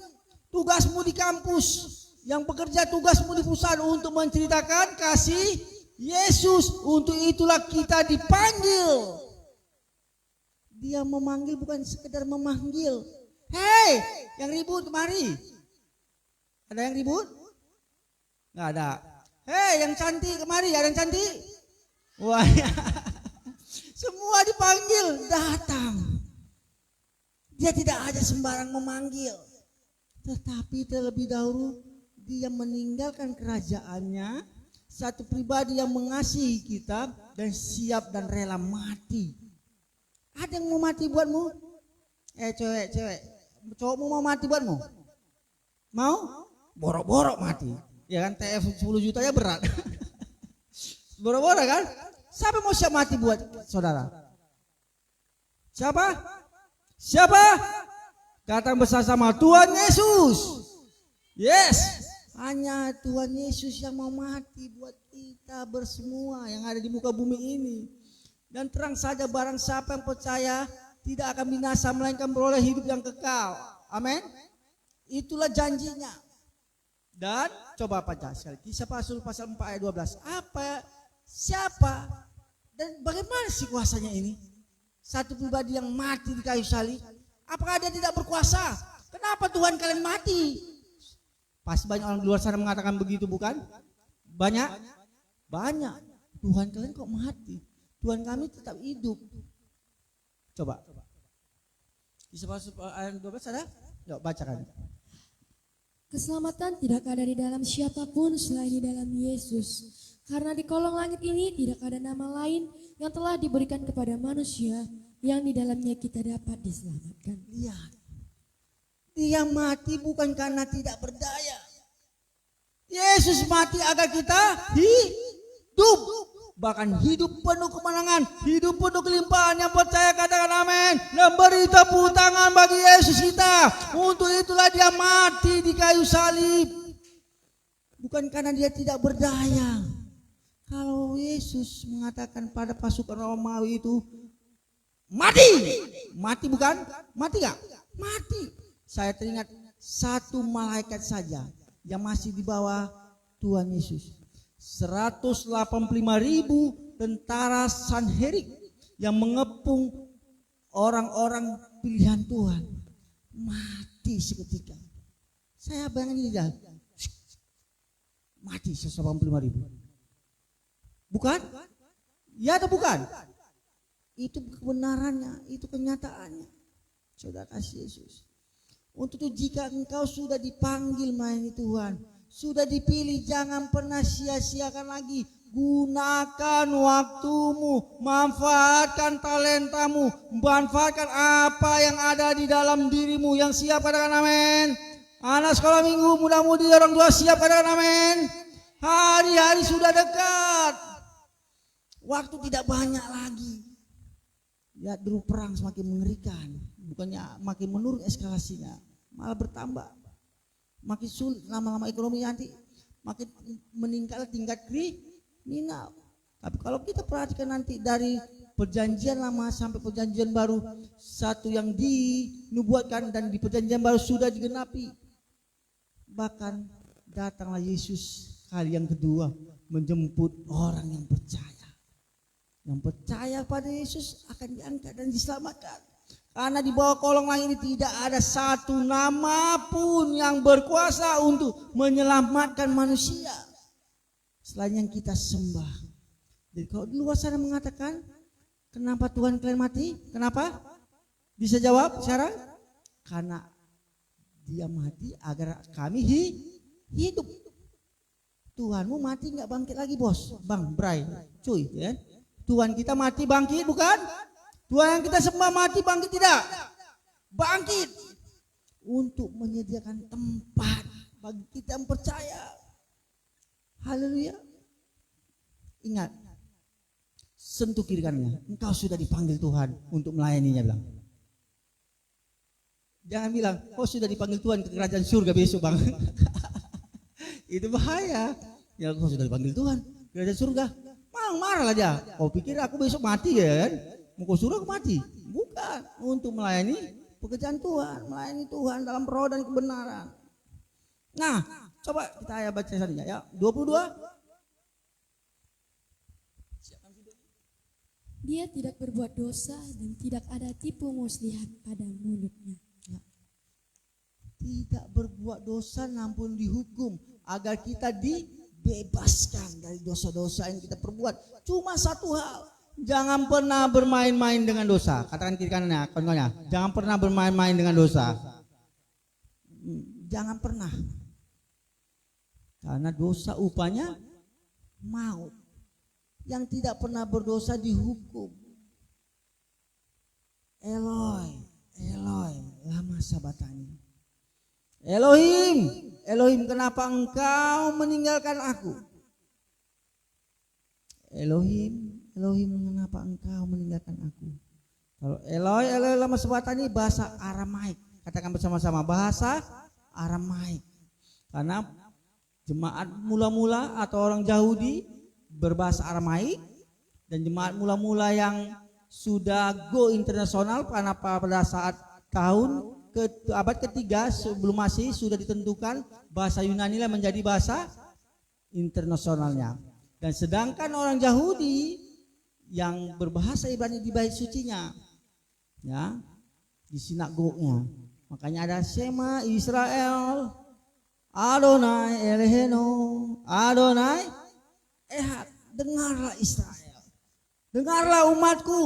tugasmu di kampus, yang bekerja tugasmu di perusahaan untuk menceritakan kasih Yesus. Untuk itulah kita dipanggil. Dia memanggil bukan sekedar memanggil. Hei, yang ribut kemari. Ada yang ribut? Nggak ada. Hei, yang cantik kemari. Ada yang cantik? Wah, ya. Semua dipanggil, datang. Dia tidak aja sembarang memanggil, tetapi terlebih dahulu dia meninggalkan kerajaannya, satu pribadi yang mengasihi kita dan siap dan rela mati. Ada yang mau mati buatmu? Cewek, cowokmu mau mati buatmu? Mau? Borok-borok mati. Ya kan, TF 10 juta ya berat. Borok-borok kan? Siapa mau siap mati buat saudara? Siapa? Kata bersama-sama, Tuhan Yesus. Yes. Hanya Tuhan Yesus yang mau mati buat kita bersemua yang ada di muka bumi ini. Dan terang saja barang siapa yang percaya tidak akan binasa melainkan beroleh hidup yang kekal. Amin. Itulah janjinya. Dan coba baca sekali Kisah Rasul pasal 4 ayat 12. Siapa dan bagaimana sih kuasanya ini? Satu pribadi yang mati di kayu salib. Apakah dia tidak berkuasa? Kenapa Tuhan kalian mati? Pasti banyak orang di luar sana mengatakan begitu, bukan? Banyak. Tuhan kalian kok mati? Tuhan kami tetap hidup. Coba. Kisah Rasul ayat 12 ada? Yuk bacakan. Keselamatan tidak ada di dalam siapapun selain di dalam Yesus. Karena di kolong langit ini tidak ada nama lain yang telah diberikan kepada manusia yang di dalamnya kita dapat diselamatkan. Lihat. Dia mati bukan karena tidak berdaya. Yesus mati agar kita hidup. Bahkan hidup penuh kemenangan, hidup penuh kelimpahan. Yang percaya katakan amin. Dan beri tepuk tangan bagi Yesus kita. Untuk itulah dia mati di kayu salib. Bukan karena dia tidak berdaya. Kalau Yesus mengatakan pada pasukan Romawi itu, mati bukan? Mati gak? Mati. Saya teringat satu malaikat saja yang masih di bawah Tuhan Yesus. 185.000 tentara Sanherib yang mengepung orang-orang pilihan Tuhan. Mati seketika. Saya bayangin dia. Mati 185.000. Bukan? Ya atau bukan? Itu kebenarannya, itu kenyataannya. Saudara kasih Yesus. Untuk itu jika engkau sudah dipanggil melayani Tuhan, sudah dipilih, jangan pernah sia-siakan lagi. Gunakan waktumu, manfaatkan talentamu, manfaatkan apa yang ada di dalam dirimu. Yang siap katakan amin. Anak sekolah minggu, mudah-mudi orang tua siap katakan amin. Hari-hari sudah dekat, waktu tidak banyak lagi. Lihat dulu perang semakin mengerikan, bukannya makin menurun eskalasinya, malah bertambah. Makin sulit, lama-lama ekonomi nanti makin meningkat tingkat kriminal. Tapi kalau kita perhatikan nanti dari perjanjian lama sampai perjanjian baru, satu yang dinubuatkan dan di perjanjian baru sudah digenapi. Bahkan datanglah Yesus kali yang kedua menjemput orang yang percaya. Yang percaya pada Yesus akan diangkat dan diselamatkan. Karena di bawah kolong langit ini tidak ada satu nama pun yang berkuasa untuk menyelamatkan manusia selain yang kita sembah. Jadi kalau di luar sana mengatakan, kenapa Tuhan kalian mati? Kenapa? Bisa jawab sekarang? Karena dia mati agar kami hidup. Tuhanmu mati nggak bangkit lagi bos, Bang Bray, cuy, ya. Tuhan kita mati bangkit bukan? Tuhan yang kita sembah mati bangkit tidak? Bangkit untuk menyediakan tempat bagi kita yang percaya. Haleluya. Ingat, sentuh kiri kanannya, engkau sudah dipanggil Tuhan untuk melayaninya, bilang. Jangan bilang, kau sudah dipanggil Tuhan ke kerajaan surga besok, Bang. Itu bahaya. Ya, kau sudah dipanggil Tuhan ke kerajaan surga. Marah lah dia. Kau pikir aku besok mati ya kan? Mau kau suruh aku mati? Bukan. Untuk melayani pekerjaan Tuhan, melayani Tuhan dalam roh dan kebenaran. Nah, coba kita ayat baca saja ya. 22. Dia tidak berbuat dosa dan tidak ada tipu muslihat pada mulutnya. Ya. Tidak berbuat dosa namun dihukum agar kita dibebaskan dari dosa-dosa yang kita perbuat. Cuma satu hal, jangan pernah bermain-main dengan dosa. Katakan kiri kanannya, kawan-kawannya, jangan pernah bermain-main dengan dosa. Jangan pernah. Karena dosa upahnya maut. Yang tidak pernah berdosa dihukum. Eloi, Eloi, lama sabatani. Elohim, Elohim, kenapa engkau meninggalkan aku? Elohim, Elohim, kenapa engkau meninggalkan aku? Kalau Eloi, Eloi lama sabatani bahasa Aramaik. Katakan bersama-sama, bahasa Aramaik. Karena jemaat mula-mula atau orang Yahudi berbahasa Aramaik, dan jemaat mula-mula yang sudah go internasional karena pada saat tahun abad ketiga sebelum Masehi sudah ditentukan bahasa Yunani lah menjadi bahasa internasionalnya. Dan sedangkan orang Yahudi yang berbahasa Ibrani di bait sucinya, ya, di sinagognya, makanya ada Shema Israel, Adonai Elohenu, Adonai Ehad. Dengarlah Israel, dengarlah umatku,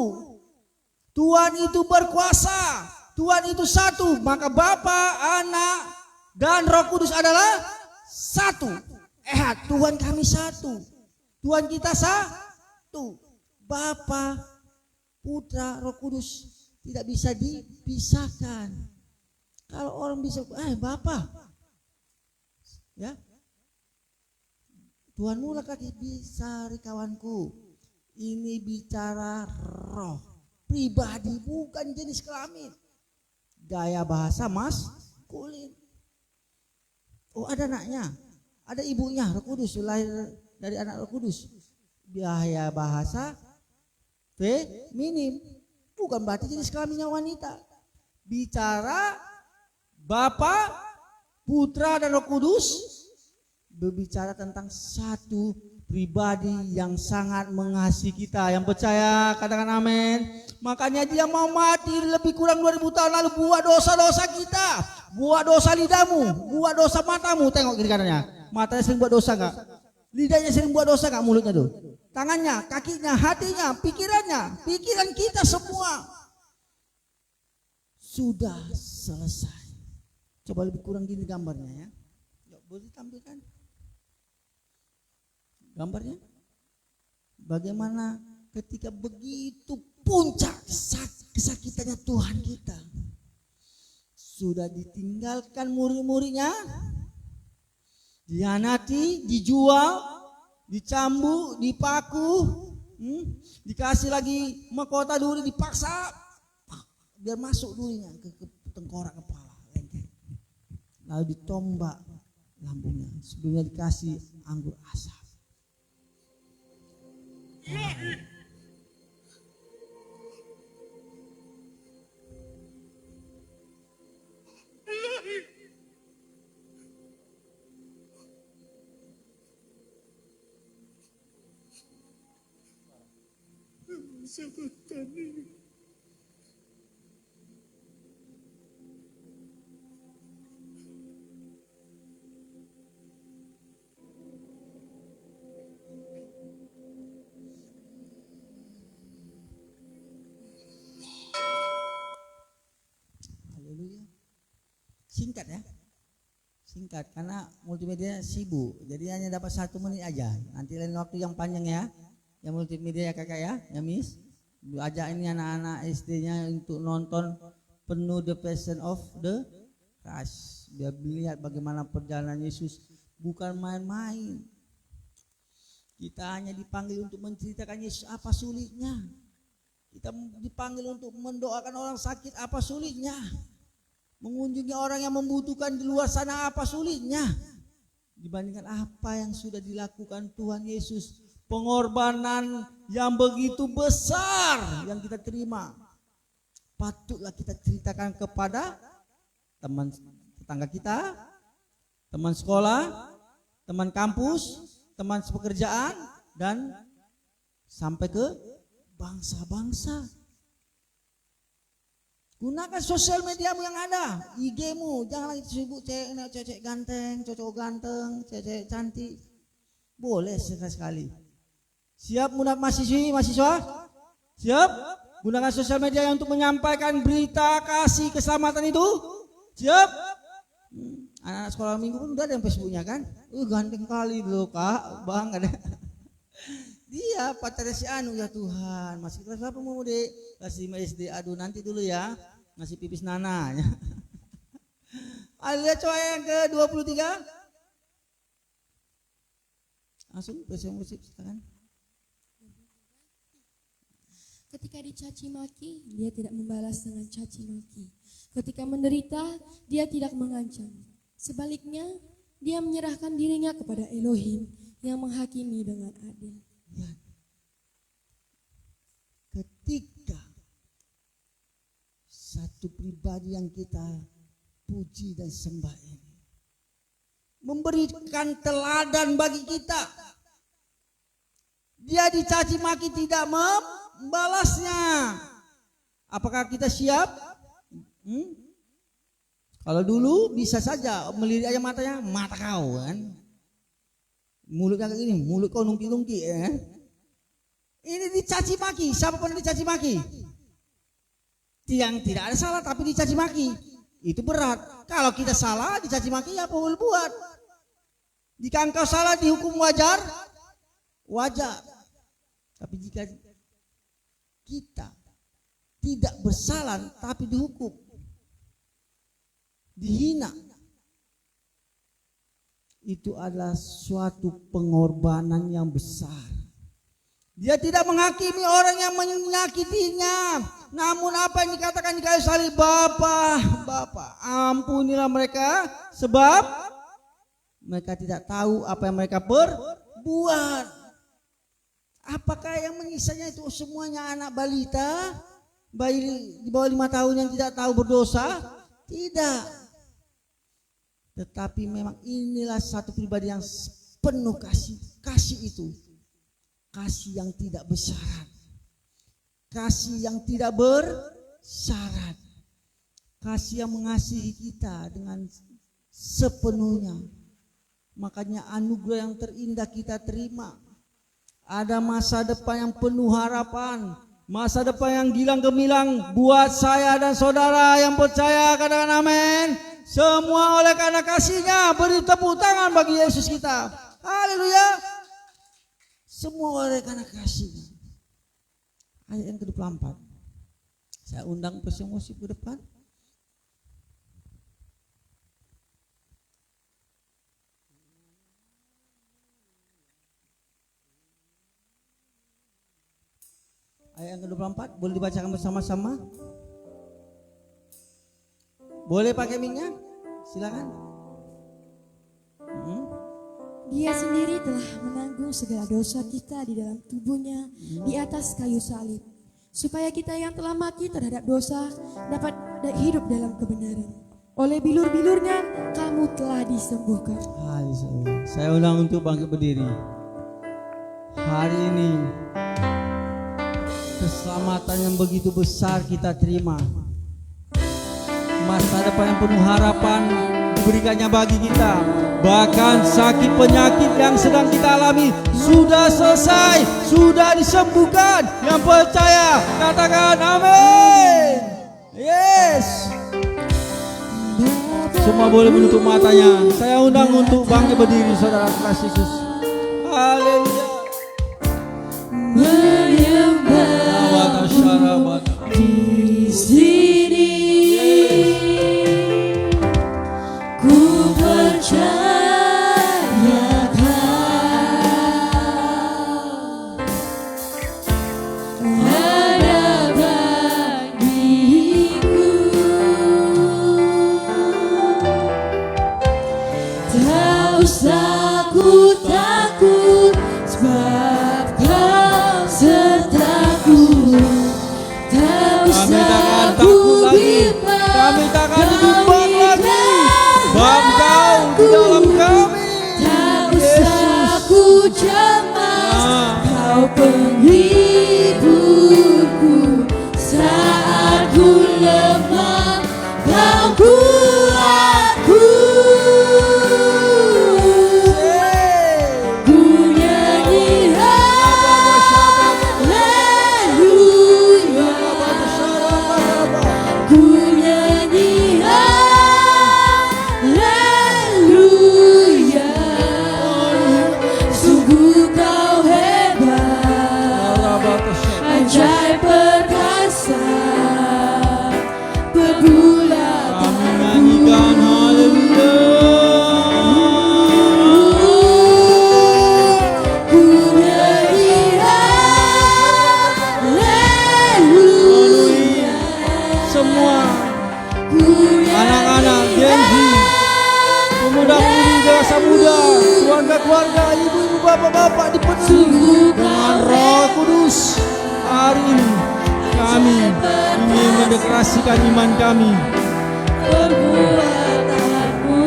Tuhan itu berkuasa, Tuhan itu satu, maka Bapa, Anak, dan Roh Kudus adalah satu. Ehad, Tuhan kami satu, Tuhan kita satu. Bapa, Putra, Roh Kudus tidak bisa dipisahkan. Kalau orang bisa, Bapa, ya, Tuhanmu lah kaki bisa kawanku. Ini bicara roh, pribadi, bukan jenis kelamin. Gaya bahasa maskulin. Oh, ada anaknya, ada ibunya, Roh Kudus, lahir dari anak Roh Kudus. Gaya bahasa feminim, bukan berarti jenis kelaminnya wanita. Bicara Bapa, Putra, dan Roh Kudus, berbicara tentang satu pribadi yang sangat mengasihi kita. Yang percaya katakan amin. Makanya dia mau mati lebih kurang 2000 tahun lalu buat dosa-dosa kita, buat dosa lidahmu, buat dosa matamu. Tengok kiri kanannya, matanya sering buat dosa gak? Lidahnya sering buat dosa gak? Mulutnya tuh tangannya, kakinya, hatinya, pikiran kita semua sudah selesai. Coba lebih kurang gini gambarnya ya. Yuk, boleh ditampilkan gambarnya? Bagaimana ketika begitu puncak kesakitannya Tuhan kita, sudah ditinggalkan murid-muridnya, dihianati, dijual, dicambuk, dipaku, dikasih lagi mahkota duri, dipaksa biar masuk durinya ke tengkorak kepala, lengket, lalu ditombak lambungnya, sebelumnya dikasih anggur asap. Haleluya. Singkat ya, singkat karena multimedia sibuk, jadi hanya dapat 1 menit aja. Nanti lain waktu yang panjang ya, yang multimedia ya kakak ya, ya Miss. Ajak ini anak-anak SD-nya untuk nonton penuh The Passion of the Christ, biar melihat bagaimana perjalanan Yesus bukan main-main. Kita hanya dipanggil untuk menceritakan Yesus, apa sulitnya. Kita dipanggil untuk mendoakan orang sakit, apa sulitnya. Mengunjungi orang yang membutuhkan di luar sana, apa sulitnya. Dibandingkan apa yang sudah dilakukan Tuhan Yesus, pengorbanan yang begitu besar yang kita terima, patutlah kita ceritakan kepada teman tetangga kita, teman sekolah, teman kampus, teman sepekerjaan, dan sampai ke bangsa-bangsa. Gunakan sosial mediamu yang ada, IG-mu, jangan lagi sibuk cewek ganteng, cowok ganteng, cewek cantik. Boleh sekali-sekali. Siap mahasiswa? Siap? Gunakan sosial media untuk menyampaikan berita kasih keselamatan itu? Siap? Anak-anak sekolah minggu pun udah ada yang Facebooknya kan? Ganteng kali loh kak, bang ada. Dia pacarnya si Anu, ya Tuhan. Masih kelas berapa mau dek? Kelas 5 SD. Aduh nanti dulu ya, ngasih pipis Nana. Lihat cowok yang ke 23. Langsung presiden musik silakan. Ketika dicaci maki, dia tidak membalas dengan caci maki. Ketika menderita, dia tidak mengancam. Sebaliknya, dia menyerahkan dirinya kepada Elohim yang menghakimi dengan adil. Ya. Ketika satu pribadi yang kita puji dan sembah ini memberikan teladan bagi kita, dia dicaci maki tidak membalasnya, apakah kita siap? Kalau dulu bisa saja melirik aja matanya, mata kau kan, mulutnya kayak gini, mulut kau nungki-nungki ya. Ini dicaci maki, siapa pun dicaci maki. Yang tidak ada salah tapi dicaci maki, itu berat. Kalau kita salah dicaci maki ya apa boleh buat. Jika engkau salah dihukum wajar. Tapi jika kita tidak bersalah tapi dihukum, dihina, itu adalah suatu pengorbanan yang besar. Dia tidak menghakimi orang yang menyakitinya, namun apa yang dikatakan di kayu salib, Bapa, ampunilah mereka sebab mereka tidak tahu apa yang mereka perbuat. Apakah yang menyiksanya itu semuanya anak balita, bayi di bawah 5 tahun yang tidak tahu berdosa? Tidak. Tetapi memang inilah satu pribadi yang penuh kasih itu. Kasih yang tidak bersyarat, kasih yang tidak bersyarat, kasih yang mengasihi kita dengan sepenuhnya. Makanya anugerah yang terindah kita terima Ada masa depan yang penuh harapan, masa depan yang gilang gemilang buat saya dan saudara yang percaya. Katakan amin. Semua oleh karena kasih-Nya. Beri tepuk tangan bagi Yesus kita. Haleluya. Semua oleh karena kasih-Nya. Ayat yang ke-24. Saya undang peserta musik ke depan. Ayat yang ke-24 boleh dibacakan bersama-sama? Boleh pakai mic-nya? Silakan. Dia sendiri telah menanggung segala dosa kita di dalam tubuhnya di atas kayu salib, supaya kita yang telah mati terhadap dosa dapat hidup dalam kebenaran. Oleh bilur-bilurnya kamu telah disembuhkan. Saya ulang untuk bangkit berdiri. Hari ini keselamatan yang begitu besar kita terima. Masa depan yang penuh harapan diberikannya bagi kita. Bahkan sakit penyakit yang sedang kita alami sudah selesai, sudah disembuhkan. Yang percaya katakan amin. Yes. Semua boleh menutup matanya. Saya undang untuk bangkit berdiri, saudara kasih Yesus. Haleluya. Menyembah di sini, ku percaya ada bagiku. Tak usah ku takut, sebab Kau sertaku. Tak usah ku bimbang, Kami takkan dibimbang lagi. Sebab Kau di dalam kami. tak usah ku cemas, Kau penghiburku. Saat ku lemah, Kau kuatku. Ku nyanyi haleluya, ku nyanyi haleluya. Sungguh Kau hebat, ajaib perkasa, perbuatan. Kami nyanyikan haleluya. Ku nyanyi haleluya, Semua ku anak-anak, Gen Z, pemuda-pemudi, dewasa muda, keluarga-keluarga, ibu-ibu, bapak-bapak dipenuhi dengan Roh Kudus. Hari ini kami ingin mendeklarasikan iman kami. perbuatanmu.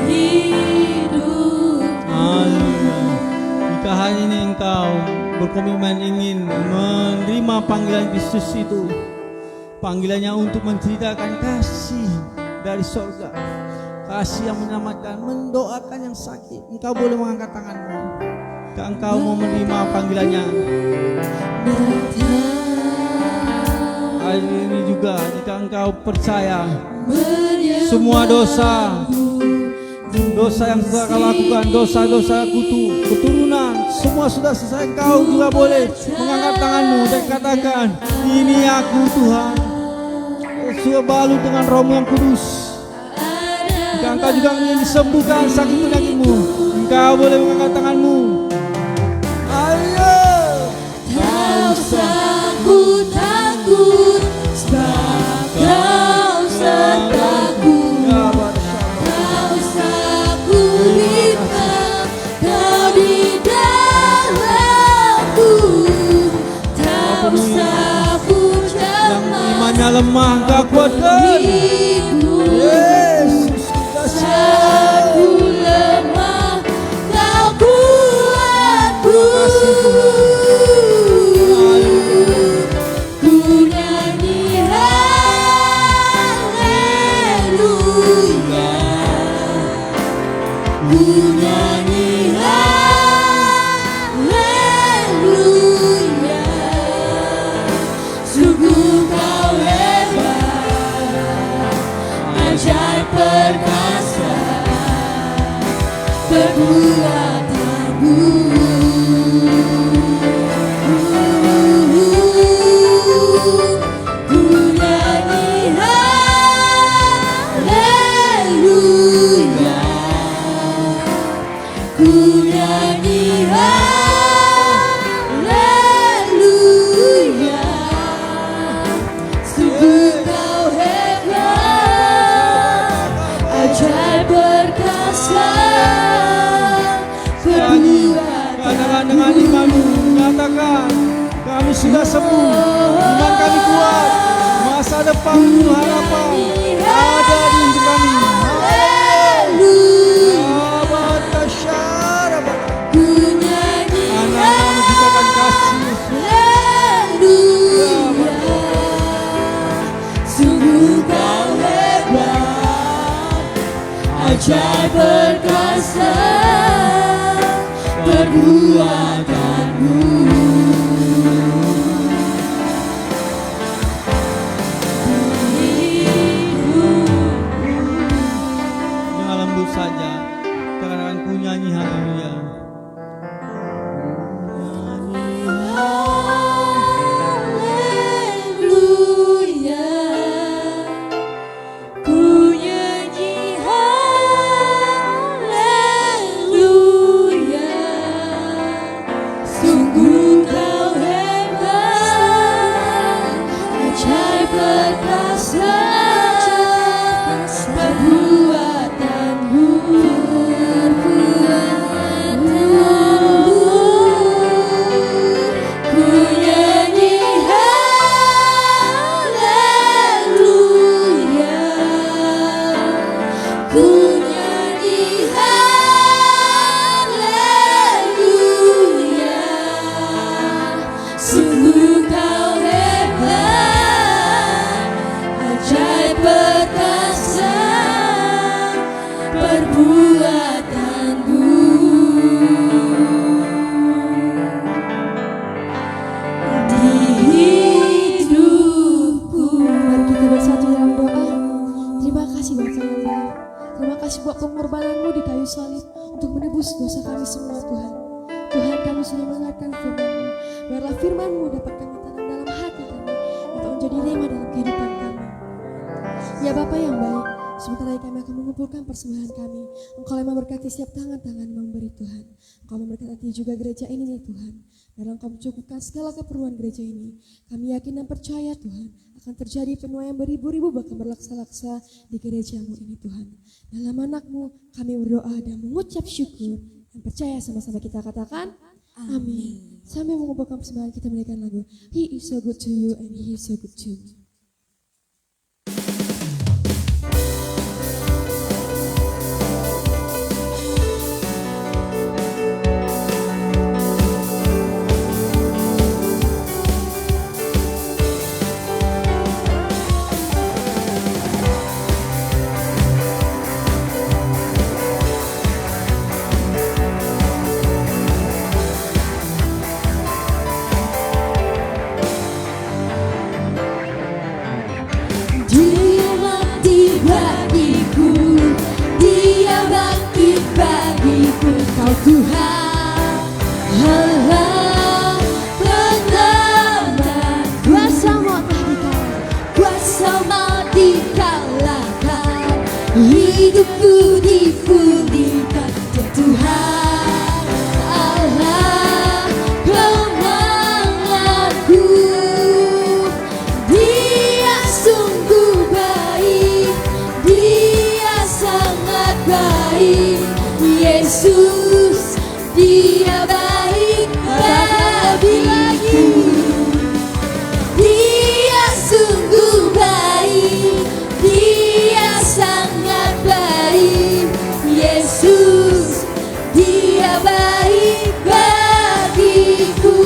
Hidup Haleluya. Jika hari ini engkau berkomitmen ingin menerima panggilan Kristus itu, panggilannya untuk menceritakan kasih dari sorga, kasih yang menyelamatkan, mendoakan yang sakit, engkau boleh mengangkat tanganmu. Jika engkau mau menerima panggilannya hari ini juga, jika engkau percaya semua dosa yang sudah kau lakukan, dosa-dosa keturunan, semua sudah selesai, engkau juga boleh mengangkat tanganmu dan katakan, ini aku Tuhan. Yesus balut dengan Roh yang Kudus. Jika engkau juga ingin disembuhkan sakit penyakitmu, engkau boleh mengangkat tanganmu. Ayo. tak usah ku takut, sebab Kau sertaku. Tak usah ku bimbang, Kau di dalamku. Tak usah ku Yang cemas, imannya lemah, engkau kuatkan. Yesus, saat ku lemah, Kau kuatku. Ku nyanyi haleluya, ku nyanyi haleluya. Sungguh kau hebat, ajaib perkasa perbuatanmu. Ku nyanyi haleluya, ku nyanyi haleluya. Sungguh kau hebat, ajaib perkasa perbuatanmu. Katakan dengan imanmu, katakan kami sudah sembuh, iman kami kuat, masa depan penuh harapan ada di hidup kami. Ku nyanyi Anak-anak menciptakan kasih haleluya. Sungguh kau hebat, ajaib perkasa perbuatanmu. dengan lembut saja, katakan ku nyanyi haleluya. Haleluya, ku nyanyi haleluya. Sungguh kau hebat, ajaib perkasa perbuatanmu. Ku nyanyi haleluya, ku nyanyi haleluya. Sungguh kau hebat, ajaib perkasa perbuatanmu. Di hidupku. Mari kita bersatu dalam doa. Terima kasih Bapa yang baik. Terima kasih buat pengorbananmu di kayu salib untuk menebus dosa kami semua Tuhan. Tuhan, kami sudah mendengarkan firman-Mu. Biarlah firman-Mu dapat kami tanam dalam hati kami, dapat menjadi rema dalam kehidupan kami. Ya Bapa yang baik, sementara kami akan mengumpulkan persembahan kami, Engkau yang memberkati setiap tangan-tangan memberi Tuhan. Engkau memberkati juga gereja ini nih Tuhan. Dalam Engkau mencukupkan segala keperluan gereja ini. Kami yakin dan percaya Tuhan akan terjadi penuaian beribu-ribu bahkan berlaksa-laksa di gerejamu ini Tuhan. Dalam anak-Mu kami berdoa dan mengucap syukur dan percaya sama-sama kita katakan amin. Sambil mengumpulkan persembahan kita menaikkan lagu He is so good to you and He is so good to me. Dia mati bagiku, Dia bangkit bagiku. Kau Tuhan, Allah penyelamat. Kuasa maut dikalahkan, kuasa maut dikalahkan. Hidupku dipulihkan, ya Tuhan, Allah kemenanganku. Dia sungguh baik, Dia sangat baik. Yesus, Dia baik bagiku. Dia sungguh baik, Dia sangat baik. Yesus, Dia baik bagiku.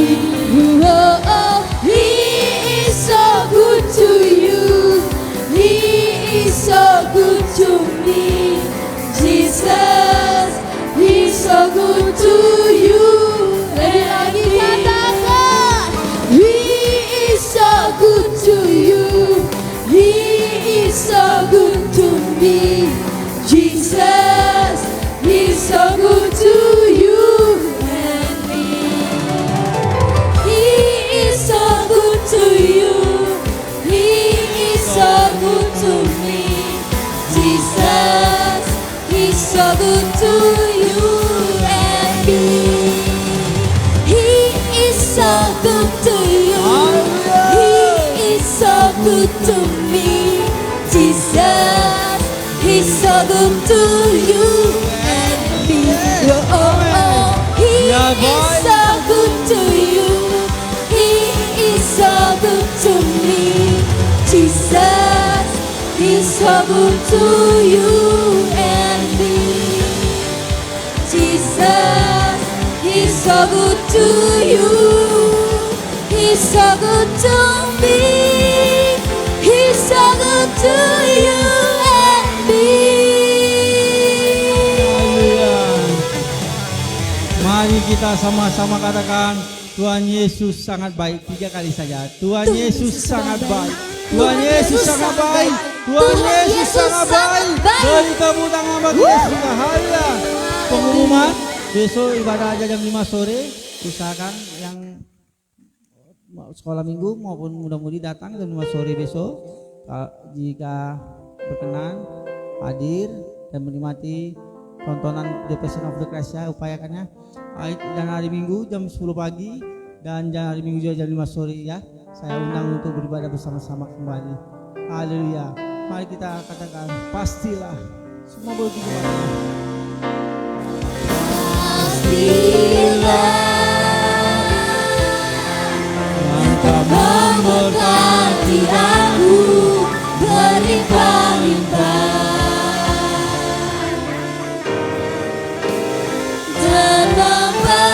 me. Oh, oh, He is so good to you. He is so good to me. Jesus, He's so good to you. Lagi katakan, He is so good to you. He is so good to me. Jesus, He's so good to you and me. He is so good to you. He is so good to me. Jesus, He's so good to you and me. He is so good to you. He is so good to me. Jesus, He's so good to you and me. Oh, oh, oh. He is so good to you. He is so good to me. Jesus, He's so good to you and me. Jesus, He's so good to you. He's so good to me. He's so good to you and me. Mari kita sama-sama katakan, Tuhan Yesus sangat baik. 3 kali saja. Tuhan Yesus sangat baik. Tuhan Yesus sangat baik. Tuhan Yesus sangat baik. Beri tepuk tangan bagi Yesus. Haleluya. Pengumuman besok ibadah aja jam 5 sore. Usahakan yang sekolah minggu maupun muda-mudi datang jam 5 sore besok. Jika berkenan hadir dan menikmati tontonan The Passion of the Christ ya, upayakannya. Dan hari Minggu jam 10 pagi dan hari Minggu juga jam 5 sore ya. Saya undang untuk beribadah bersama-sama kembali. Haleluya. Mari kita katakan, pastilah semua boleh dimana. Pastilah Engkau memberkati aku berlimpah-limpah dan memperluas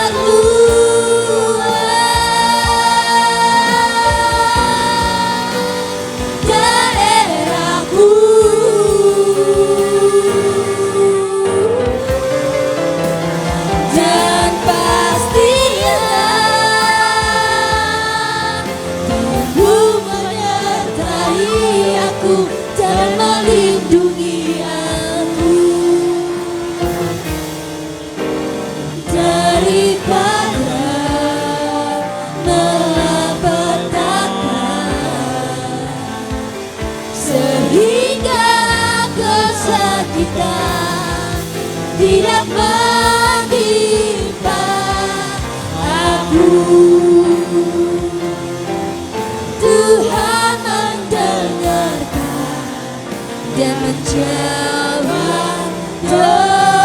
daerahku. Dan pastilah Tuhan menyertai aku dan melindungi aku daripada malapetaka, sehingga kesakitan tidak menimpa aku. Tuhan mendengarkan dan menjawab doaku.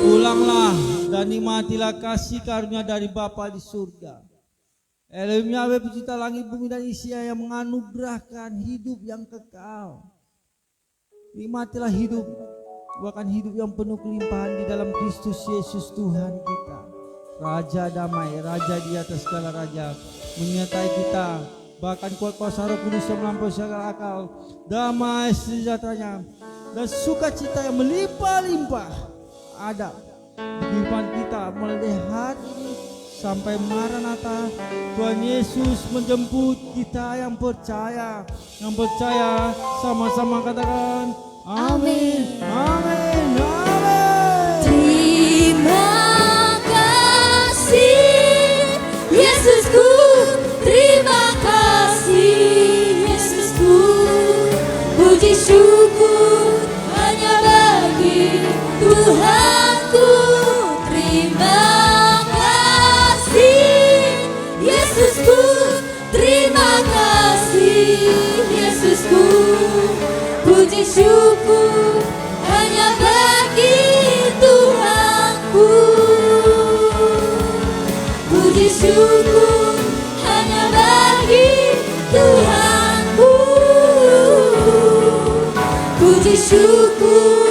Pulanglah dan nikmatilah kasih karunia dari Bapa di surga. Elohim Yahweh pencipta langit bumi dan isinya yang menganugerahkan hidup yang kekal. Nikmatilah hidup, bahkan hidup yang penuh kelimpahan di dalam Kristus Yesus Tuhan kita. Raja damai, Raja di atas segala raja, menyertai kita. Bahkan kuat kuasa Roh Kudus yang melampaui segala akal, damai sejahteranya dan sukacita yang melimpah-limpah ada di kehidupan kita mulai hari ini sampai Maranatha. Tuhan Yesus menjemput kita yang percaya, sama-sama katakan amin, amin, amin. Terima kasih Yesusku, terima kasih Yesusku, puji syukur hanya bagi Tuhanku. Terima kasih Yesusku, terima kasih Yesusku, puji syukur hanya bagi Tuhanku. Puji syukur hanya bagi Tuhanku. Puji syukur